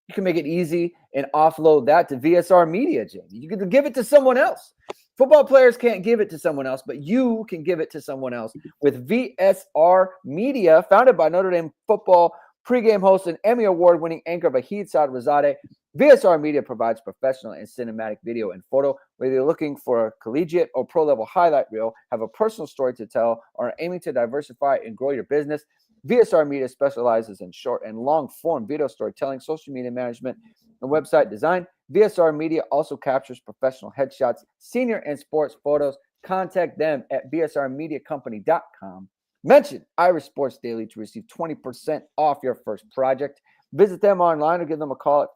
Speaker 1: You can make it easy and offload that to VSR Media, Jamie. You can give it to someone else. Football players can't give it to someone else, but you can give it to someone else with VSR Media, founded by Notre Dame Football pregame host and Emmy Award-winning anchor Vahid Sadrazadeh. VSR Media provides professional and cinematic video and photo. Whether you're looking for a collegiate or pro-level highlight reel, have a personal story to tell, or are aiming to diversify and grow your business, VSR Media specializes in short and long-form video storytelling, social media management, and website design. VSR Media also captures professional headshots, senior and sports photos. Contact them at vsrmediacompany.com. Mention Irish Sports Daily to receive 20% off your first project. Visit them online or give them a call at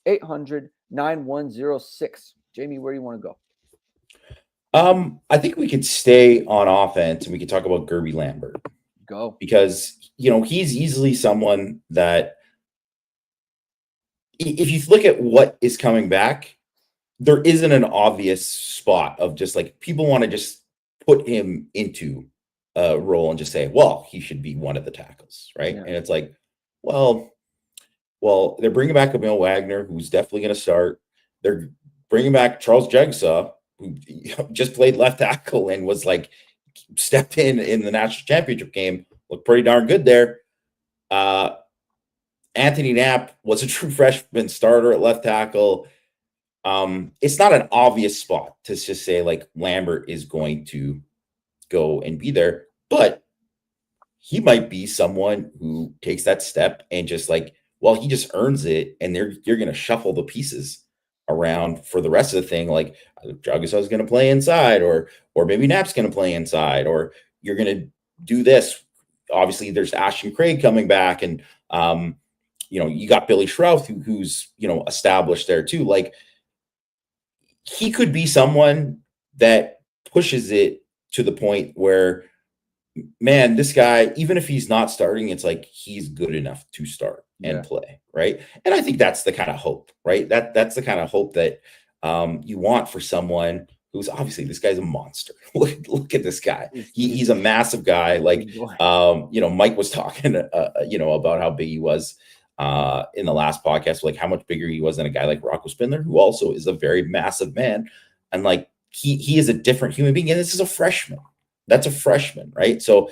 Speaker 1: 574-800-9106. Jamie, where do you want to
Speaker 2: go? I think we could stay on offense and we could talk about Gerby Lambert.
Speaker 1: Go.
Speaker 2: Because, he's easily someone that if you look at what is coming back, there isn't an obvious spot of just like people want to just put him into a role and just say, well, he should be one of the tackles, right? Yeah. And it's like, well, they're bringing back Emil Wagner, who's definitely going to start. They're bringing back Charles Jegsa, who just played left tackle and was like stepped in the national championship game, looked pretty darn good there. Anthony Knapp was a true freshman starter at left tackle. It's not an obvious spot to just say like Lambert is going to go and be there, but he might be someone who takes that step and just like, well, he just earns it, and you're going to shuffle the pieces around for the rest of the thing. Like Jagusah is going to play inside, or maybe Knapp's going to play inside, or you're going to do this. Obviously, there's Ashton Craig coming back, and you got Billy Schrouth, who's established there too. Like he could be someone that pushes it to the point where, man, this guy, even if he's not starting, it's like he's good enough to start and play, right? And I think that's the kind of hope, right? That's the kind of hope that you want for someone who's obviously, this guy's a monster. Look at this guy. He's a massive guy. Like, Mike was talking, about how big he was in the last podcast, like how much bigger he was than a guy like Rocco Spindler, who also is a very massive man. And like, he is a different human being. And this is a freshman. That's a freshman, right? So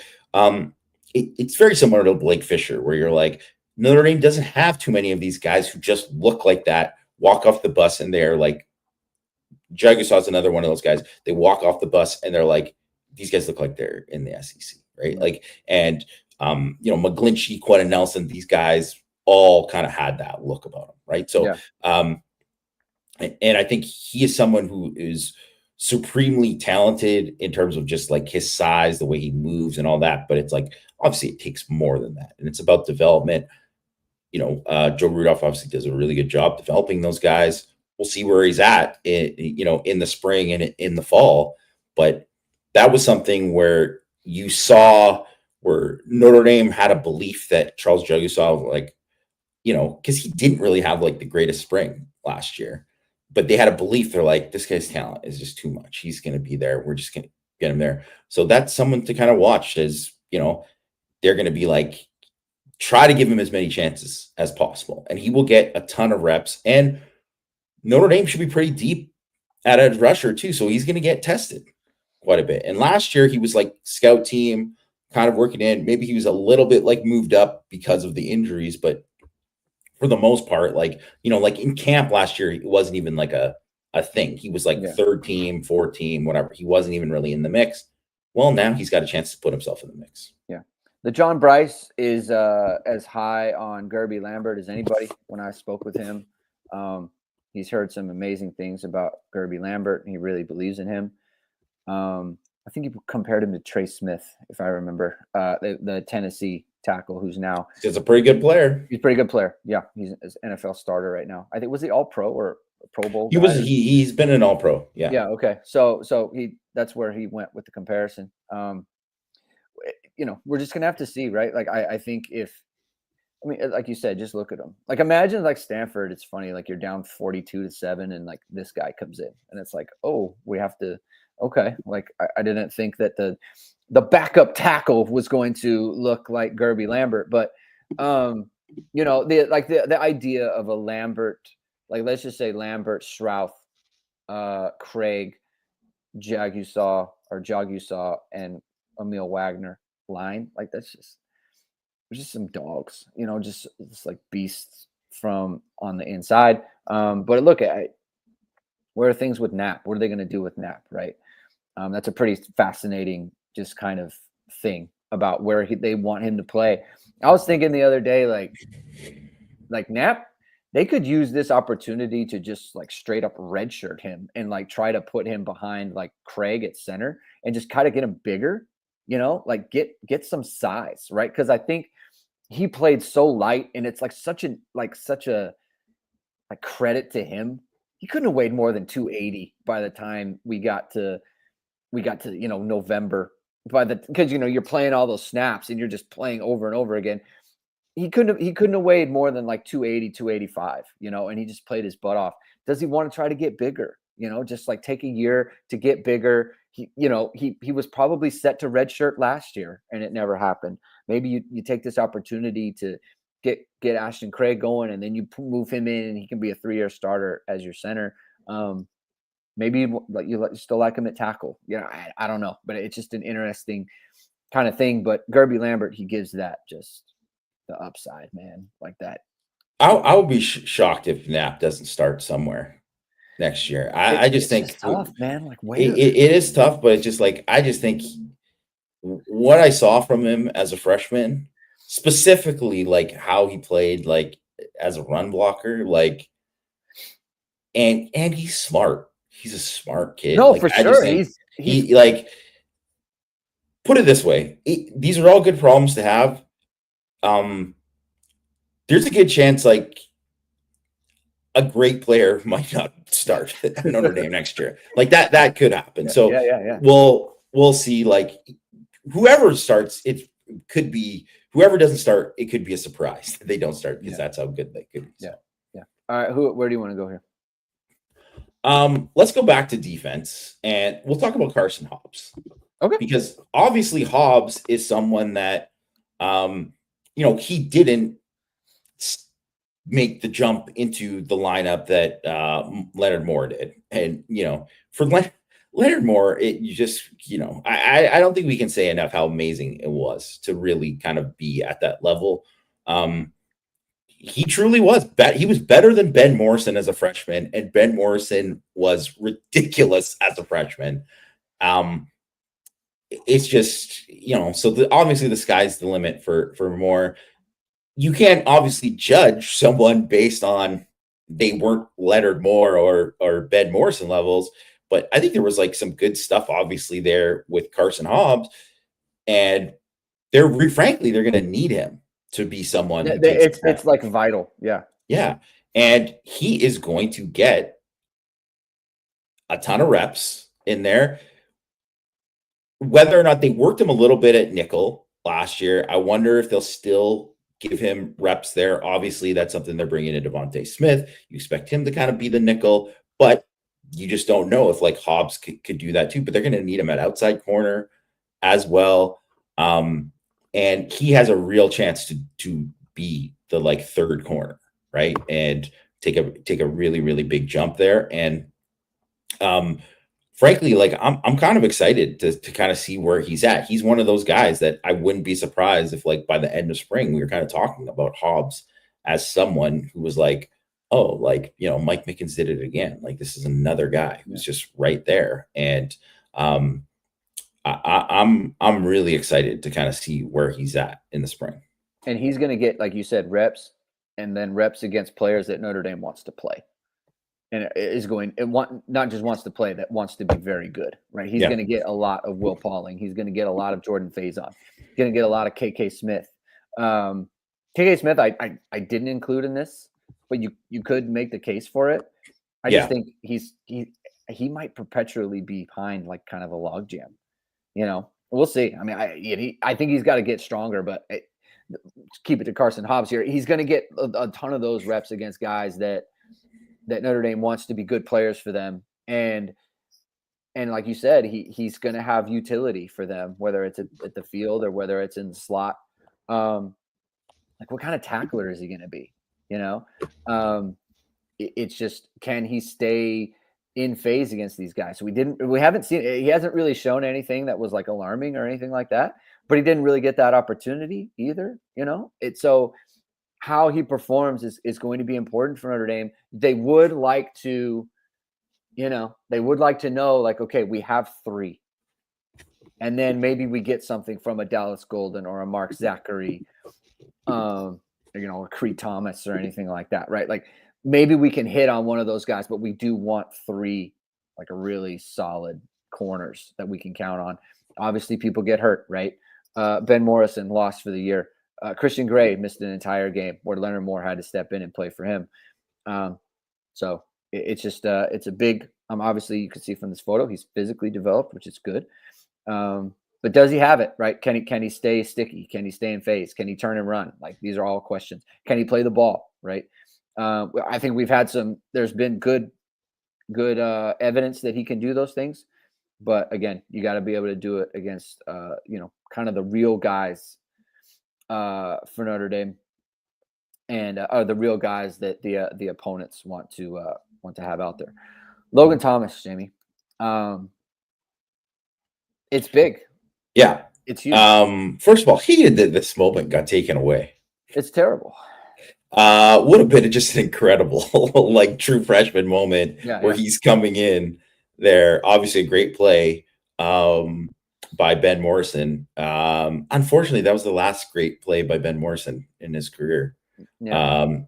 Speaker 2: it's very similar to Blake Fisher, where you're like, Notre Dame doesn't have too many of these guys who just look like that, walk off the bus, and they're like, Jagusah is another one of those guys. They walk off the bus and they're like, these guys look like they're in the SEC, right? Like, and McGlinchey, Quentin Nelson, these guys all kind of had that look about them, right? So, and I think he is someone who is supremely talented in terms of just like his size, the way he moves and all that. But it's like, obviously it takes more than that. And it's about development. Joe Rudolph obviously does a really good job developing those guys. We'll see where he's at in the spring and in the fall. But that was something where you saw where Notre Dame had a belief that Charles Jagusah, like, because he didn't really have like the greatest spring last year. But they had a belief. They're like, this guy's talent is just too much. He's going to be there. We're just going to get him there. So that's someone to kind of watch as, they're going to be like, try to give him as many chances as possible. And he will get a ton of reps. And Notre Dame should be pretty deep at edge rusher too. So he's going to get tested quite a bit. And last year he was like scout team kind of working in. Maybe he was a little bit like moved up because of the injuries, but for the most part, like in camp last year, it wasn't even like a thing. He was like third team, fourth team, whatever. He wasn't even really in the mix. Well, now he's got a chance to put himself in the mix.
Speaker 1: Yeah. The John Bryce is as high on Gerby Lambert as anybody. When I spoke with him, he's heard some amazing things about Gerby Lambert, and he really believes in him. I think he compared him to Trey Smith, if I remember, the Tennessee tackle, who's now
Speaker 2: he's a pretty good player.
Speaker 1: He's a pretty good player. Yeah, he's an NFL starter right now. I think was he All Pro or a Pro Bowl?
Speaker 2: He was. He's been an All Pro. Yeah.
Speaker 1: Yeah. Okay. So that's where he went with the comparison. We're just gonna have to see, right? Like I think like you said, just look at them. Like imagine like Stanford. It's funny, like you're down 42-7, and like this guy comes in, and it's like, oh, we have to. Okay, like I didn't think that the backup tackle was going to look like Gerby Lambert, but you know, the idea of a Lambert, like let's just say Lambert, Strouth, Craig, Jagusaw, and Emil Wagner line, like that's just there's just some dogs, you know, just like beasts from on the inside. But look at where are things with Knapp? What are they going to do with Knapp, right? That's a pretty fascinating just kind of thing about where they want him to play. I was thinking the other day, like Knapp, they could use this opportunity to just like straight up redshirt him and like try to put him behind like Craig at center and just kind of get him bigger, you know, like get some size, right? Because I think he played so light, and it's like such a credit to him. He couldn't have weighed more than 280 by the time we got to you know November. Because you know you're playing all those snaps and you're just playing over and over again. He couldn't have weighed more than like 280, 285, you know, and he just played his butt off. Does he want to try to get bigger? You know, just like take a year to get bigger. He was probably set to redshirt last year and it never happened. Maybe you take this opportunity to get Ashton Craig going, and then you move him in and he can be a 3-year starter as your center. Maybe you still like him at tackle. You know, I don't know, but it's just an interesting kind of thing. But Gerby Lambert, he gives that just the upside, man, like that.
Speaker 2: I would be shocked if Knapp doesn't start somewhere next year. I just think
Speaker 1: it's tough, man. Like where
Speaker 2: it is tough, but it's just like I just think what I saw from him as a freshman, specifically like how he played like as a run blocker, like and he's smart. He's a smart kid.
Speaker 1: No,
Speaker 2: like,
Speaker 1: for
Speaker 2: I
Speaker 1: sure.
Speaker 2: just think he like put it this way. These are all good problems to have. There's a good chance like a great player might not start at Notre Dame next year. Like that could happen. So
Speaker 1: yeah.
Speaker 2: we'll see. Like whoever starts, it could be whoever doesn't start. It could be a surprise that they don't start because that's how good they could be. So.
Speaker 1: Yeah. All right. Where do you want to go here?
Speaker 2: Let's go back to defense and we'll talk about Carson Hobbs.
Speaker 1: Okay.
Speaker 2: Because obviously Hobbs is someone that, you know, he didn't make the jump into the lineup that Leonard Moore did. And, you know, for Leonard Moore, you just, you know, I don't think we can say enough how amazing it was to really kind of be at that level. He truly was. He was better than Ben Morrison as a freshman, and Ben Morrison was ridiculous as a freshman. It's just, you know, so obviously the sky's the limit for Moore. You can't obviously judge someone based on they weren't Leonard Moore or Ben Morrison levels, but I think there was like some good stuff obviously there with Carson Hobbs, and frankly they're going to need him to be someone.
Speaker 1: It's like vital,
Speaker 2: yeah, and he is going to get a ton of reps in there. Whether or not they worked him a little bit at nickel last year, I wonder if they'll still give him reps there. Obviously, that's something they're bringing in Devontae Smith. You expect him to kind of be the nickel, but you just don't know if like Hobbs could do that too. But they're going to need him at outside corner as well. And he has a real chance to be the like third corner, right? And take a really, really big jump there. And frankly, like I'm kind of excited to kind of see where he's at. He's one of those guys that I wouldn't be surprised if like by the end of spring, we were kind of talking about Hobbs as someone who was like, oh, like, you know, Mike Mickens did it again. Like this is another guy who's just right there. And I'm really excited to kind of see where he's at in the spring.
Speaker 1: And he's going to get, like you said, reps, and then reps against players that Notre Dame wants to play. And not just wants to play, that wants to be very good, right? He's going to get a lot of Will Pauling. He's going to get a lot of Jordan Faison. He's going to get a lot of KK Smith. KK Smith, I didn't include in this, but you could make the case for it. I just think he might perpetually be behind like kind of a logjam. You know, we'll see. I mean, I think he's got to get stronger, but keep it to Carson Hobbs here. He's going to get a ton of those reps against guys that Notre Dame wants to be good players for them. And like you said, he's going to have utility for them, whether it's at the field or whether it's in the slot. Like, what kind of tackler is he going to be? It's just, can he stay in phase against these guys? So we haven't seen, he hasn't really shown anything that was like alarming or anything like that, but he didn't really get that opportunity either. So how he performs is going to be important for Notre Dame. They would like to, know, like, okay, we have 3. And then maybe we get something from a Dallas Golden or a Mark Zachary, a Creed Thomas or anything like that, right? Like, maybe we can hit on one of those guys, but we do want 3, like, a really solid corners that we can count on. Obviously, people get hurt, right? Ben Morrison lost for the year. Christian Gray missed an entire game where Leonard Moore had to step in and play for him. So it's just it's a big. Obviously, you can see from this photo, he's physically developed, which is good. But does he have it, right? Can he stay sticky? Can he stay in phase? Can he turn and run? Like, these are all questions. Can he play the ball, right? I think there's been good evidence that he can do those things. But again, you got to be able to do it against, kind of the real guys for Notre Dame, and the real guys that the opponents want to have out there. Logan Thomas, Jamie. It's big.
Speaker 2: Yeah.
Speaker 1: It's huge.
Speaker 2: First of all, he hated that this moment got taken away.
Speaker 1: It's terrible.
Speaker 2: Would have been just an incredible, like, true freshman moment where he's coming in there. Obviously, a great play by Ben Morrison. Unfortunately, that was the last great play by Ben Morrison in his career. Yeah.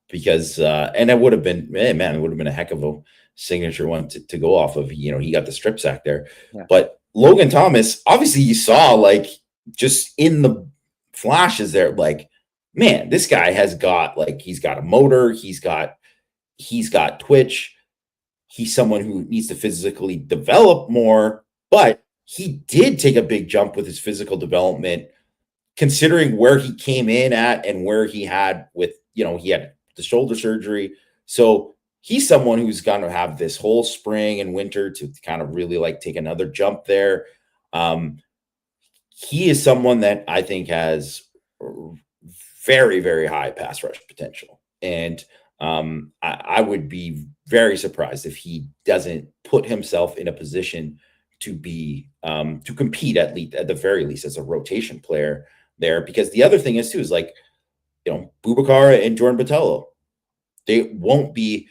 Speaker 2: Because and it would have been, it would have been a heck of a signature one to go off of. He got the strip sack there. Yeah. But Logan Thomas, obviously, you saw, like, just in the flashes there, like, man, this guy has got, like, he's got a motor, he's got twitch. He's someone who needs to physically develop more, but he did take a big jump with his physical development, considering where he came in at and where he had he had the shoulder surgery. So he's someone who's going to have this whole spring and winter to kind of really, like, take another jump there. He is someone that I think has very, very high pass rush potential. And I would be very surprised if he doesn't put himself in a position to be to compete at the very least as a rotation player there. Because the other thing is like, Boubacar and Jordan Botelho, they won't be.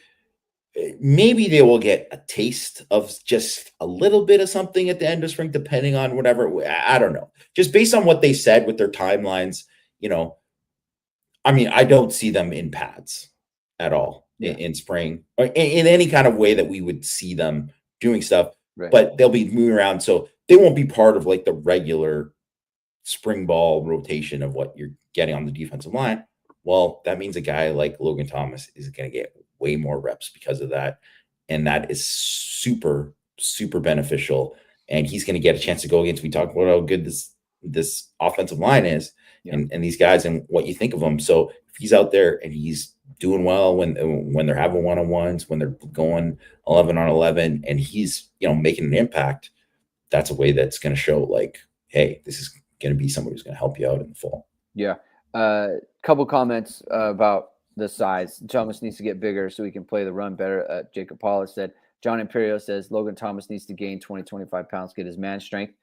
Speaker 2: Maybe they will get a taste of just a little bit of something at the end of spring, depending on whatever. I don't know. Just based on what they said with their timelines, I don't see them in pads at all in spring, or in any kind of way that we would see them doing stuff. Right. But they'll be moving around, so they won't be part of, like, the regular spring ball rotation of what you're getting on the defensive line. Well, that means a guy like Logan Thomas is going to get way more reps because of that. And that is super, super beneficial. And he's going to get a chance to go against, we talked about how good this offensive line is, and these guys and what you think of them. So if he's out there and he's doing well when they're having one-on-ones, when they're going 11 on 11, and he's, making an impact, that's a way that's going to show, like, hey, this is going to be somebody who's going to help you out in the fall.
Speaker 1: Yeah. Couple comments about the size. Thomas needs to get bigger so he can play the run better. Jacob Paula said. John Imperio says Logan Thomas needs to gain 20, 25 pounds, get his man strength.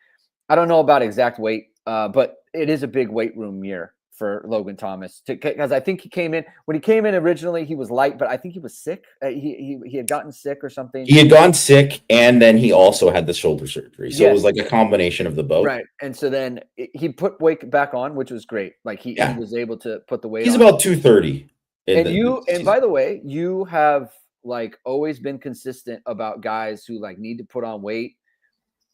Speaker 1: I don't know about exact weight, but it is a big weight room year for Logan Thomas, because I think when he came in originally, he was light, but I think he was sick. He had gotten sick or something.
Speaker 2: He had gotten sick, and then he also had the shoulder surgery. So It was like a combination of the both.
Speaker 1: Right. And so then he put weight back on, which was great. Like, he was able to put the weight
Speaker 2: He's
Speaker 1: on.
Speaker 2: about 230.
Speaker 1: And by the way, you have, like, always been consistent about guys who, like, need to put on weight.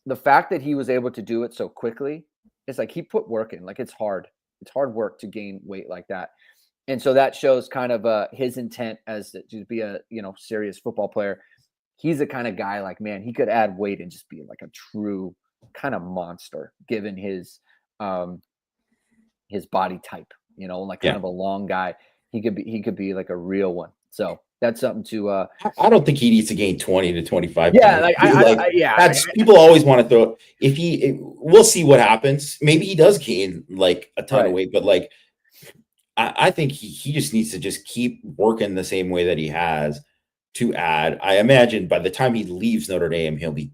Speaker 1: The fact that he was able to do it so quickly, it's like he put work in. Like, it's hard work to gain weight like that. And so that shows kind of his intent as to be a, serious football player. He's the kind of guy, like, man, he could add weight and just be like a true kind of monster given his body type, like kind of a long guy. He could be like a real one. So that's something to.
Speaker 2: I don't think he needs to gain 20 to 25.
Speaker 1: Yeah,
Speaker 2: pounds. People always want to throw. We'll see what happens. Maybe he does gain, like, a ton of weight, but, like, I think he just needs to just keep working the same way that he has to add. I imagine by the time he leaves Notre Dame, he'll be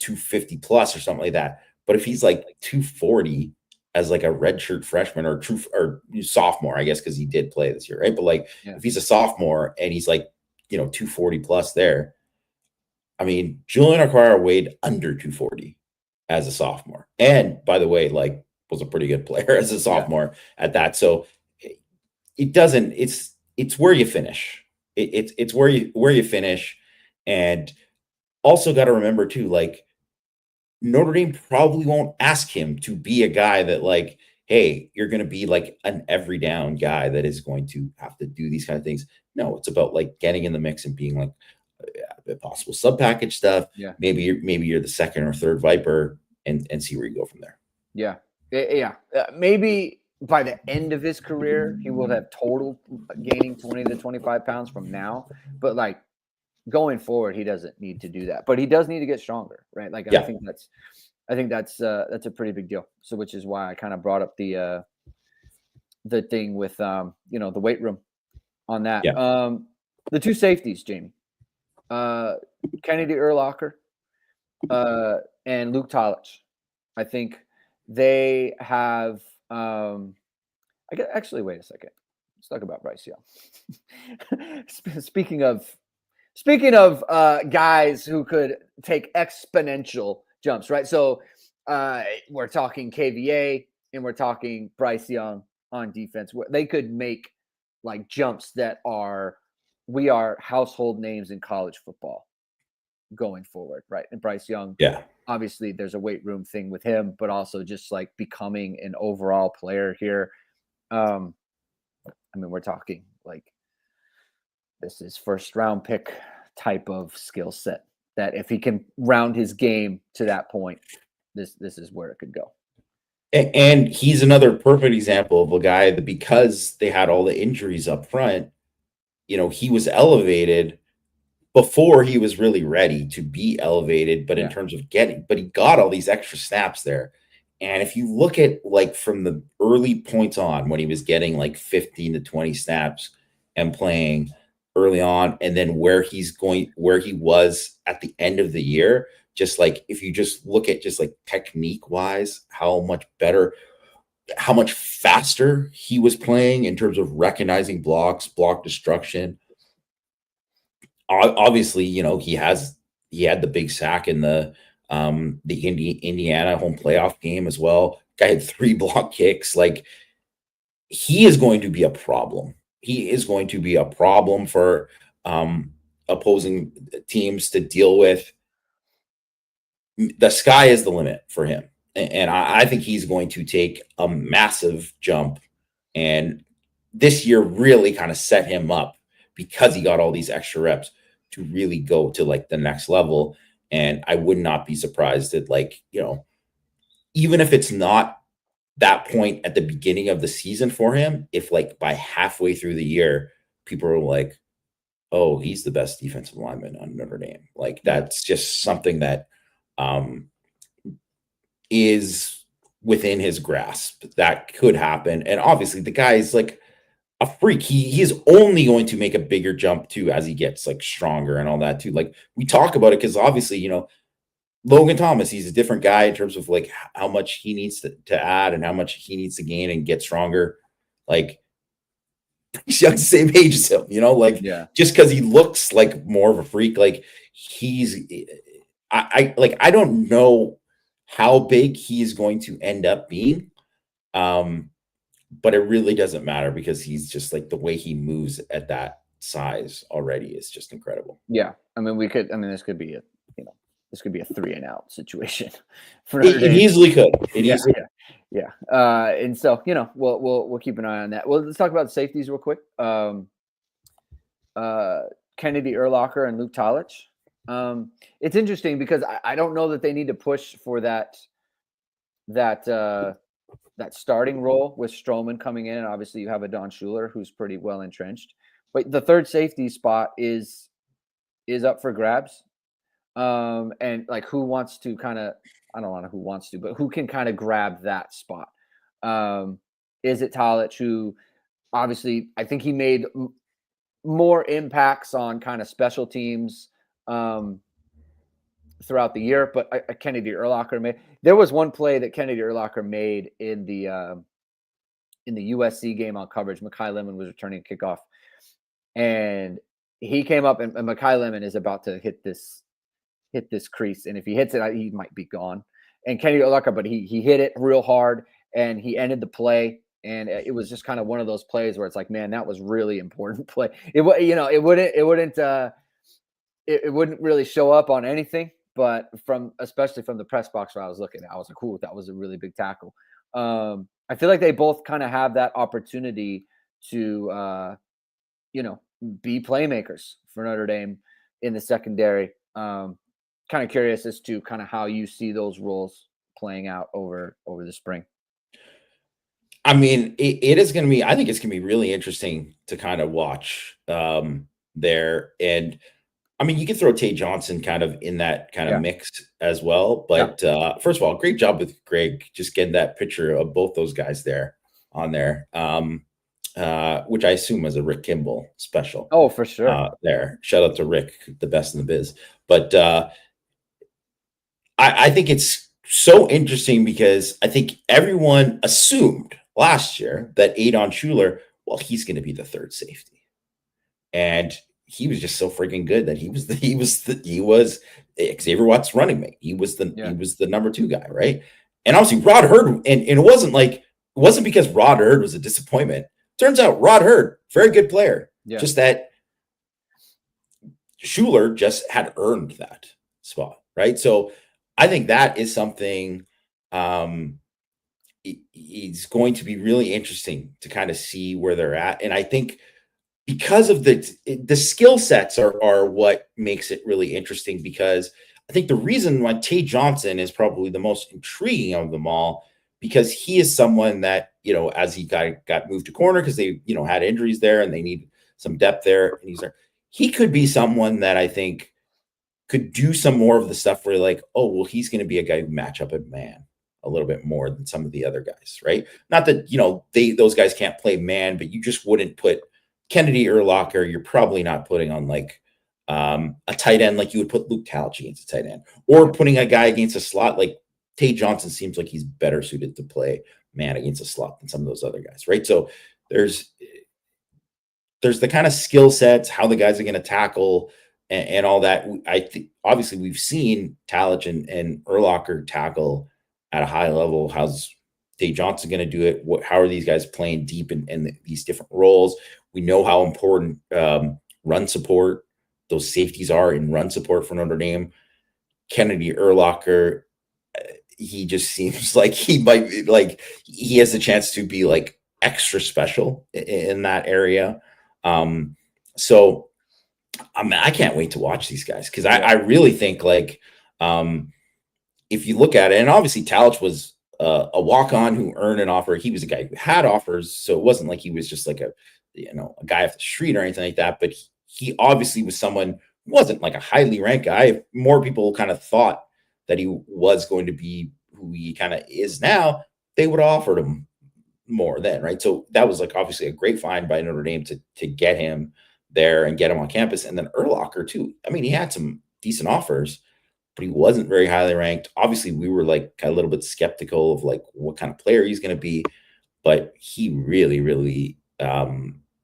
Speaker 2: 250 plus or something like that. But if he's like 240 as like a redshirt freshman or true or sophomore, I guess, because he did play this year, right? But like if he's a sophomore and he's like, 240 plus there, I mean, Julian Okwara weighed under 240 as a sophomore. And by the way, like was a pretty good player as a sophomore at that. So it doesn't, it's where you finish. It's where you finish. And also got to remember too, like Notre Dame probably won't ask him to be a guy that like, hey, you're going to be like an every down guy that is going to have to do these kind of things. No, it's about like getting in the mix and being like possible sub package stuff.
Speaker 1: Yeah.
Speaker 2: Maybe you're the second or third Viper and see where you go from there.
Speaker 1: Yeah. Yeah. Maybe by the end of his career, he will have total gaining 20 to 25 pounds from now. But like going forward, he doesn't need to do that. But he does need to get stronger, right? Like I think that's a pretty big deal. So which is why I kind of brought up the thing with the weight room on that.
Speaker 2: Yeah.
Speaker 1: The two safeties, Jamie. Kennedy Urlacher and Luke Talich. I think they have actually wait a second. Let's talk about Bryce Young. Speaking of guys who could take exponential jumps, right? So we're talking KVA and we're talking Bryce Young on defense. They could make like jumps that we are household names in college football going forward, right? And Bryce Young, obviously there's a weight room thing with him, but also just like becoming an overall player here. I mean, we're talking like this is first round pick type of skill set that if he can round his game to that point, this is where it could go.
Speaker 2: And he's another perfect example of a guy that because they had all the injuries up front, he was elevated before he was really ready to be elevated, but in terms of but he got all these extra snaps there. And if you look at like from the early points on when he was getting like 15 to 20 snaps and playing early on, and then where he was at the end of the year, just like if you just look at just like technique wise, how much better, how much faster he was playing in terms of recognizing blocks, block destruction. Obviously, he had the big sack in the Indiana home playoff game as well. Guy had 3 block kicks. Like he is going to be a problem. He is going to be a problem for opposing teams to deal with. The sky is the limit for him. And I think he's going to take a massive jump. And this year really kind of set him up because he got all these extra reps to really go to like the next level. And I would not be surprised that like, even if it's not that point at the beginning of the season for him, if like by halfway through the year, people are like, oh, he's the best defensive lineman on Notre Dame. Like that's just something that is within his grasp. That could happen. And obviously the guy is like a freak. He is only going to make a bigger jump too as he gets like stronger and all that too. Like we talk about it because obviously, Logan Thomas, he's a different guy in terms of like how much he needs to add and how much he needs to gain and get stronger. Like he's young, same age as him, just because he looks like more of a freak. Like I don't know how big he's going to end up being. But it really doesn't matter because he's just like the way he moves at that size already is just incredible.
Speaker 1: Yeah. I mean, this could be a 3 and out situation.
Speaker 2: It easily could.
Speaker 1: Yeah. And so, we'll keep an eye on that. Well, let's talk about safeties real quick. Kennedy Urlacher and Luke Talich. It's interesting because I don't know that they need to push for that starting role with Stroman coming in. And obviously you have a Don Schuler who's pretty well entrenched, but the third safety spot is up for grabs. And like who wants to I don't know who wants to, but who can kind of grab that spot? Is it Talich who obviously, I think he made more impacts on kind of special teams throughout the year. But Kennedy Urlacher made. There was one play that Kennedy Urlacher made in the USC game on coverage. Mekhi Lemon was returning a kickoff, and he came up, and Mekhi Lemon is about to hit this crease, and if he hits it, he might be gone. And Kennedy Urlacher, but he hit it real hard, and he ended the play. And it was just kind of one of those plays where it's like, man, that was really important play. It wouldn't really show up on anything, but especially from the press box where I was looking at, I was like, cool, that was a really big tackle. I feel like they both kind of have that opportunity to, be playmakers for Notre Dame in the secondary. Kind of curious as to kind of how you see those roles playing out over the spring.
Speaker 2: I mean, it is going to be, I think it's going to be really interesting to kind of watch there. And I mean, you can throw Tay Johnson kind of in that kind of mix as well. But first of all, great job with Greg, just getting that picture of both those guys there on there, which I assume was a Rick Kimball special.
Speaker 1: Oh, for sure.
Speaker 2: There. Shout out to Rick, the best in the biz. But I think it's so interesting because I think everyone assumed last year that Adon Schuler, well, he's going to be the third safety. And he was just so freaking good that he was Xavier Watts' running mate. He was the number 2 guy, right? And obviously Rod Hurd, and it wasn't because Rod Hurd was a disappointment. Turns out Rod Hurd, very good player. Yeah. Just that Schuler just had earned that spot, right? So I think that is something it's going to be really interesting to kind of see where they're at. And I think because of the skill sets are what makes it really interesting, because I think the reason why Tay Johnson is probably the most intriguing of them all, because he is someone that, as he got moved to corner because they, had injuries there and they need some depth there. And he could be someone that I think could do some more of the stuff where like, oh, well, he's going to be a guy who match up at man a little bit more than some of the other guys, right? Not that, those guys can't play man, but you just wouldn't put Kennedy Urlacher, you're probably not putting on like a tight end like you would put Luke Talich against a tight end, or putting a guy against a slot. Like Tay Johnson seems like he's better suited to play man against a slot than some of those other guys, right? So there's the kind of skill sets, how the guys are going to tackle and all that. I think obviously we've seen Talich and Urlacher tackle at a high level. How's Tay Johnson going to do it? How are these guys playing deep in these different roles? We know how important run support, those safeties are in run support for Notre Dame. Kennedy Urlacher, he just seems like he might be, like he has a chance to be like extra special in that area. So I mean, I can't wait to watch these guys because I really think like if you look at it, and obviously Talich was a walk-on who earned an offer. He was a guy who had offers, so it wasn't like he was just like a guy off the street or anything like that. But he obviously was someone who wasn't like a highly ranked guy. More people kind of thought that he was going to be who he kind of is now. They would have offered him more then, right? So that was like obviously a great find by Notre Dame to get him there and get him on campus. And then Urlacher too. I mean, he had some decent offers, but he wasn't very highly ranked. Obviously, we were like a little bit skeptical of like what kind of player he's going to be, but he really, really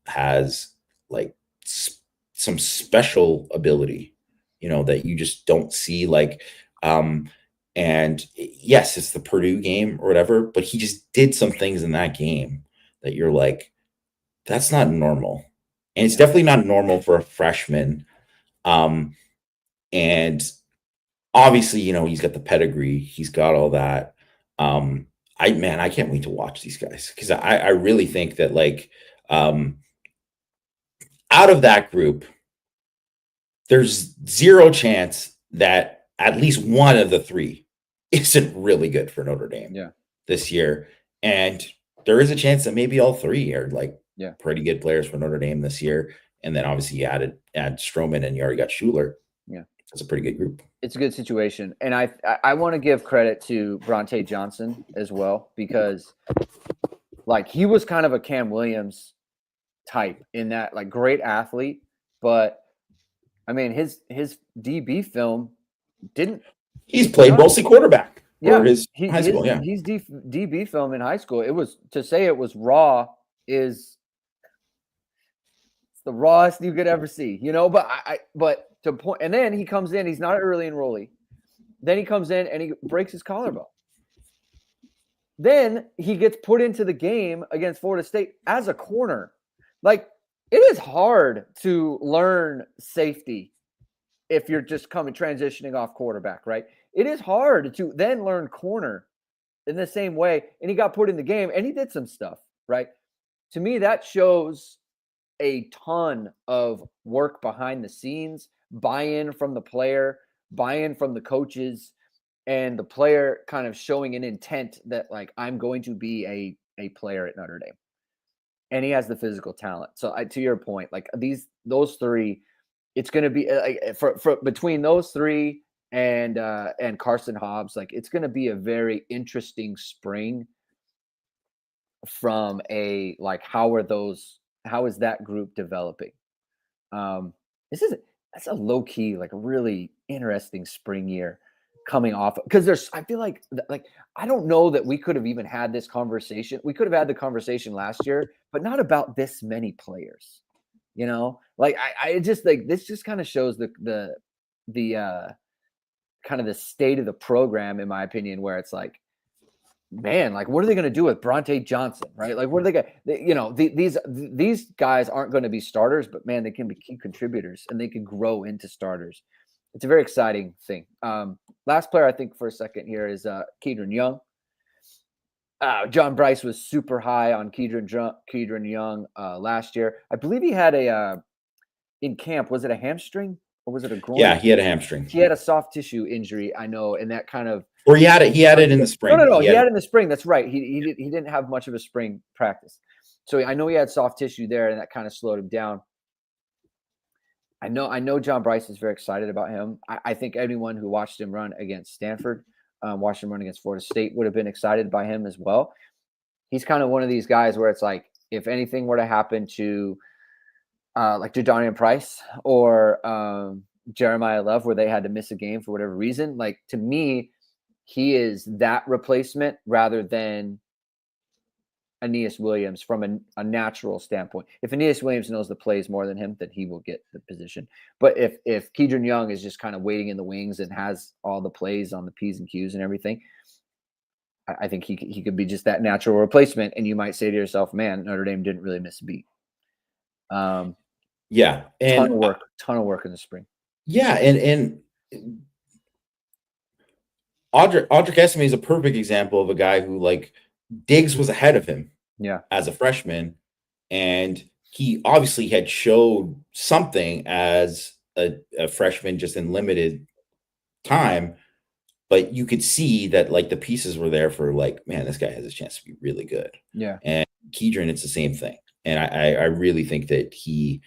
Speaker 2: has like some special ability, that you just don't see. Like, and yes, it's the Purdue game or whatever, but he just did some things in that game that you're like, that's not normal. And it's definitely not normal for a freshman. And obviously, he's got the pedigree. He's got all that. I can't wait to watch these guys because I really think that like out of that group, there's zero chance that at least one of the three isn't really good for Notre Dame this year. And there is a chance that maybe all three are like pretty good players for Notre Dame this year. And then obviously you add Stroman and you already got Schuler. Yeah. That's a pretty good group.
Speaker 1: It's a good situation. And I want to give credit to Bronte Johnson as well, because like he was kind of a Cam Williams type in that, like, great athlete, but I mean his DB film didn't.
Speaker 2: He's played mostly quarterback for his high school. Yeah,
Speaker 1: He's DB film in high school. It was, to say it was raw is the rawest you could ever see, but to point, and then he comes in, he's not an early enrollee. Then he comes in and he breaks his collarbone. Then he gets put into the game against Florida State as a corner. Like, it is hard to learn safety if you're just transitioning off quarterback, right? It is hard to then learn corner in the same way. And he got put in the game and he did some stuff, right? To me, that shows a ton of work behind the scenes, buy-in from the player, buy-in from the coaches, and the player kind of showing an intent that, like, I'm going to be a player at Notre Dame. And he has the physical talent. So to your point, like, those three, it's going to be for between those three and Carson Hobbs, like, it's going to be a very interesting spring from how is that group developing? That's a low key, like, a really interesting spring year coming off, because I feel like I don't know that we could have even had this conversation. We could have had the conversation last year, but not about this many players. Like, I just, like, this just kind of shows the kind of the state of the program, in my opinion, where it's like, man, like, what are they going to do with Bronte Johnson, right? Like, what are they going to, these guys aren't going to be starters, but man, they can be key contributors and they can grow into starters. It's a very exciting thing. Last player, I think, for a second here is Ge Young. John Bryce was super high on Ge Young last year. I believe he had in camp, was it a hamstring or was it a groin?
Speaker 2: Yeah, he had a hamstring.
Speaker 1: He had a soft tissue injury, I know, and that kind of.
Speaker 2: Or he had it in the spring.
Speaker 1: No. He had it in the spring. That's right. He didn't have much of a spring practice. So I know he had soft tissue there, and that kind of slowed him down. I know John Bryce is very excited about him. I think anyone who watched him run against Stanford, watched him run against Florida State, would have been excited by him as well. He's kind of one of these guys where it's like, if anything were to happen to like Jadarian Price or Jeremiah Love, where they had to miss a game for whatever reason, like, to me, he is that replacement rather than Aeneas Williams from a natural standpoint. If Aeneas Williams knows the plays more than him, then he will get the position. But if Ge Young is just kind of waiting in the wings and has all the plays on the P's and Q's and everything, I think he could be just that natural replacement. And you might say to yourself, man, Notre Dame didn't really miss a beat.
Speaker 2: Yeah. And
Speaker 1: ton of work in the spring.
Speaker 2: Yeah. And Audric Esme is a perfect example of a guy who, like, Diggs was ahead of him as a freshman, and he obviously had showed something as a freshman just in limited time, but you could see that, like, the pieces were there for, like, man, this guy has a chance to be really good.
Speaker 1: Yeah.
Speaker 2: And Kedron, it's the same thing. And I really think that he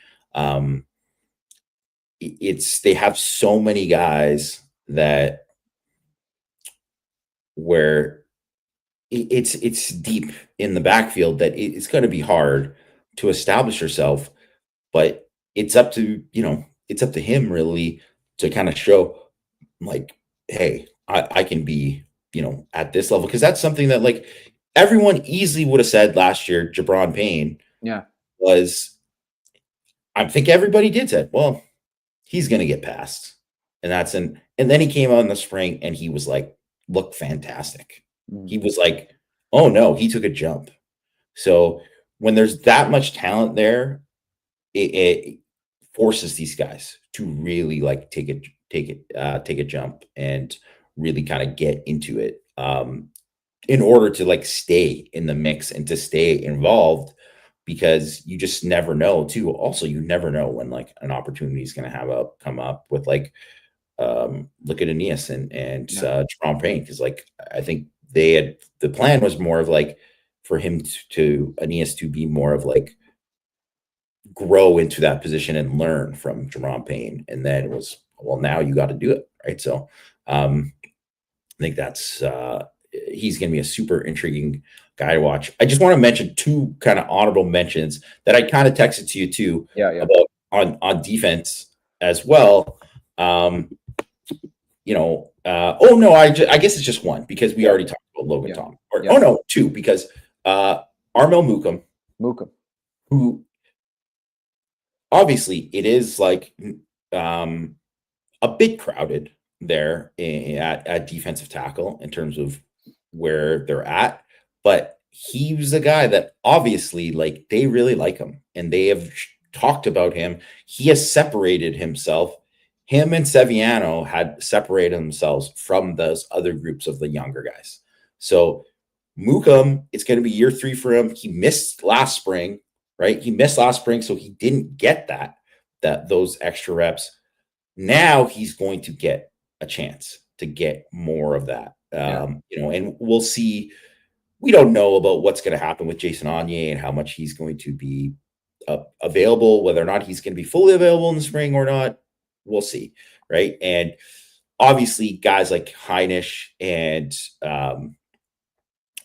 Speaker 2: they have so many guys that where it's deep in the backfield that it's going to be hard to establish yourself, but it's up to him really to kind of show, like, hey, I can be, at this level. Because that's something that, like, everyone easily would have said last year, Jabron Payne I think everybody did say, well, he's going to get passed. And then he came out in the spring and he was like, looked fantastic. He was like, oh no, he took a jump. So when there's that much talent there, it forces these guys to really, like, take a jump and really kind of get into it in order to, like, stay in the mix and to stay involved, because you just never know too. Also, you never know when, like, an opportunity is going to come up with, like, look at Aeneas and Jabron Payne, because, like, I think the plan was more of, like, for him to Aeneas to be more of, like, grow into that position and learn from Jabron Payne, and then it was, well, now you got to do it, right? So I think that's he's going to be a super intriguing guy to watch. I just want to mention two kind of honorable mentions that I kind of texted to you too about on defense as well. Oh no, I guess it's just one because we already talked about Logan Tom. Oh no, two because Armel Mukum, who obviously it is like a bit crowded there at defensive tackle in terms of where they're at, but he was a guy that obviously like they really like him and they have talked about him. He has separated himself. Him and Seviano had separated themselves from those other groups of the younger guys. So Mukum, it's going to be year 3 for him. He missed last spring, right? He missed last spring, so he didn't get those extra reps. Now he's going to get a chance to get more of that. And we'll see. We don't know about what's going to happen with Jason Onye and how much he's going to be available, whether or not he's going to be fully available in the spring or not. We'll see, right? And obviously, guys like Heinisch and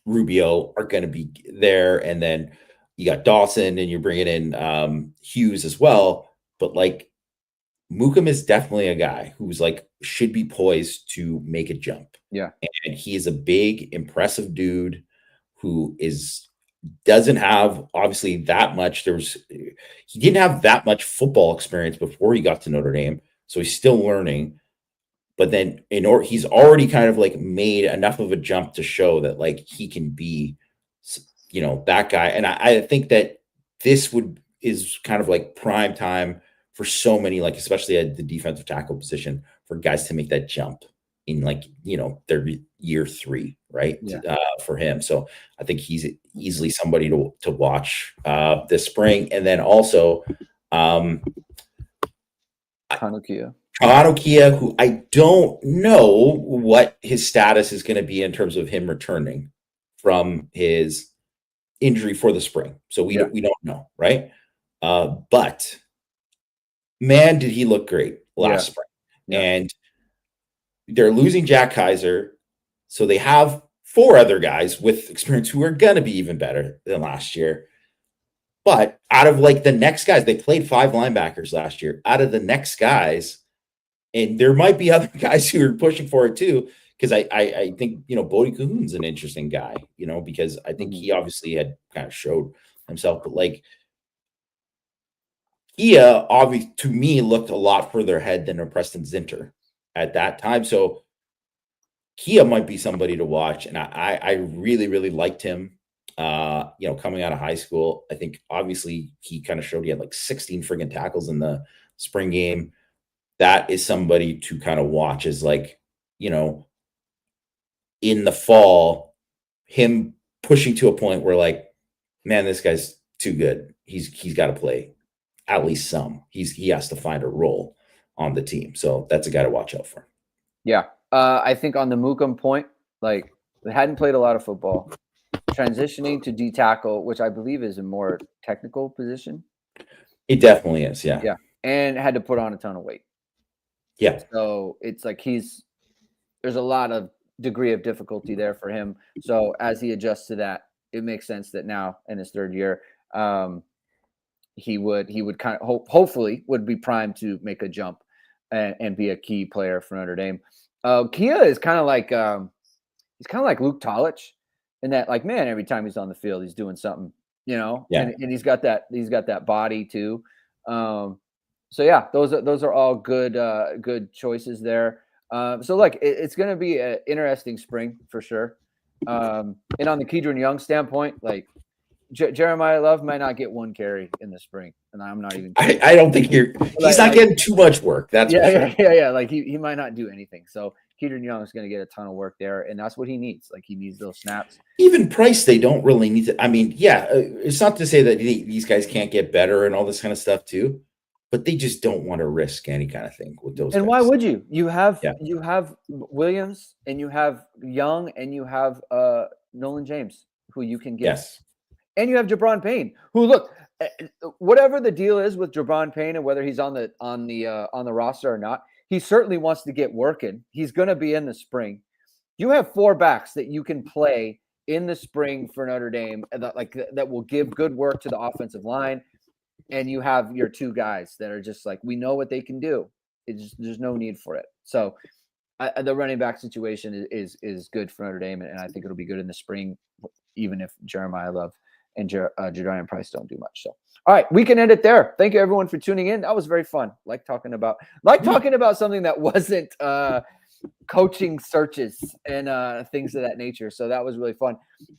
Speaker 2: Rubio are going to be there, and then you got Dawson, and you're bringing in Hughes as well. But like Mukum is definitely a guy who's like should be poised to make a jump.
Speaker 1: Yeah,
Speaker 2: and he is a big, impressive dude who doesn't have obviously that much. He didn't have that much football experience before he got to Notre Dame. So he's still learning, but then he's already kind of like made enough of a jump to show that like he can be, that guy. And I think that this is kind of like prime time for so many, like especially at the defensive tackle position, for guys to make that jump in like their year 3, right? For him. So I think he's easily somebody to watch this spring, and then also. Kano Kia, who I don't know what his status is going to be in terms of him returning from his injury for the spring. So we don't know, right? But man, did he look great last spring. And they're losing Jack Kaiser. So they have 4 other guys with experience who are going to be even better than last year. But out of like the next guys, they played 5 linebackers last year. Out of the next guys, and there might be other guys who are pushing for it too, because I think Bodie Cahoon's an interesting guy, because I think he obviously had kind of showed himself, but like Kia obviously to me looked a lot further ahead than a Preston Zinter at that time. So Kia might be somebody to watch, and I really, really liked him. Coming out of high school, I think obviously he kind of showed he had like 16 friggin' tackles in the spring game. That is somebody to kind of watch as like, in the fall, him pushing to a point where like, man, this guy's too good. He's got to play at least some. He has to find a role on the team. So that's a guy to watch out for.
Speaker 1: Yeah. I think on the Mukum point, like they hadn't played a lot of football. Transitioning to D tackle, which I believe is a more technical position.
Speaker 2: It definitely is, yeah.
Speaker 1: Yeah, and had to put on a ton of weight.
Speaker 2: Yeah.
Speaker 1: So it's like there's a lot of degree of difficulty there for him. So as he adjusts to that, it makes sense that now in his 3rd year, he would kind of hopefully would be primed to make a jump and be a key player for Notre Dame. Kia is kind of like he's kind of like Luke Talich. And that, like, man, every time he's on the field, he's doing something, and he's got that body too. So yeah, those are all good choices there. So like, it's going to be an interesting spring for sure. And on the Kedron Young standpoint, like Jeremiah Love might not get 1 carry in the spring, and I'm not even.
Speaker 2: I don't think he's not getting too much work. That's for sure.
Speaker 1: Yeah. Like he might not do anything. So Kedron Young is going to get a ton of work there, and that's what he needs. Like he needs those snaps.
Speaker 2: Even Price, they don't really need to. I mean, it's not to say that these guys can't get better and all this kind of stuff too, but they just don't want to risk any kind of thing with those.
Speaker 1: And guys. Why would you? You have Williams, and you have Young, and you have Nolan James, who you can get.
Speaker 2: Yes.
Speaker 1: And you have Jabron Payne, who look, whatever the deal is with Jabron Payne and whether he's on the roster or not, he certainly wants to get working. He's going to be in the spring. You have 4 backs that you can play in the spring for Notre Dame that will give good work to the offensive line. And you have your 2 guys that are just like, we know what they can do. There's no need for it. So the running back situation is good for Notre Dame, and I think it'll be good in the spring, even if Jeremiah Love and Jadarian Price don't do much. So, all right, we can end it there. Thank you everyone for tuning in. That was very fun. Like talking about something that wasn't coaching searches and things of that nature. So that was really fun.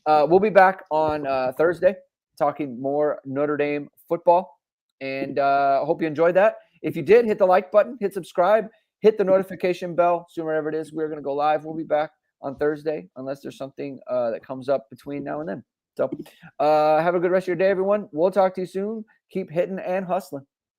Speaker 1: We'll be back on Thursday talking more Notre Dame football, and hope you enjoyed that. If you did, hit the like button, hit subscribe, hit the notification bell. Soon, wherever it is, we're going to go live. We'll be back on Thursday, unless there's something that comes up between now and then. So have a good rest of your day, everyone. We'll talk to you soon. Keep hitting and hustling.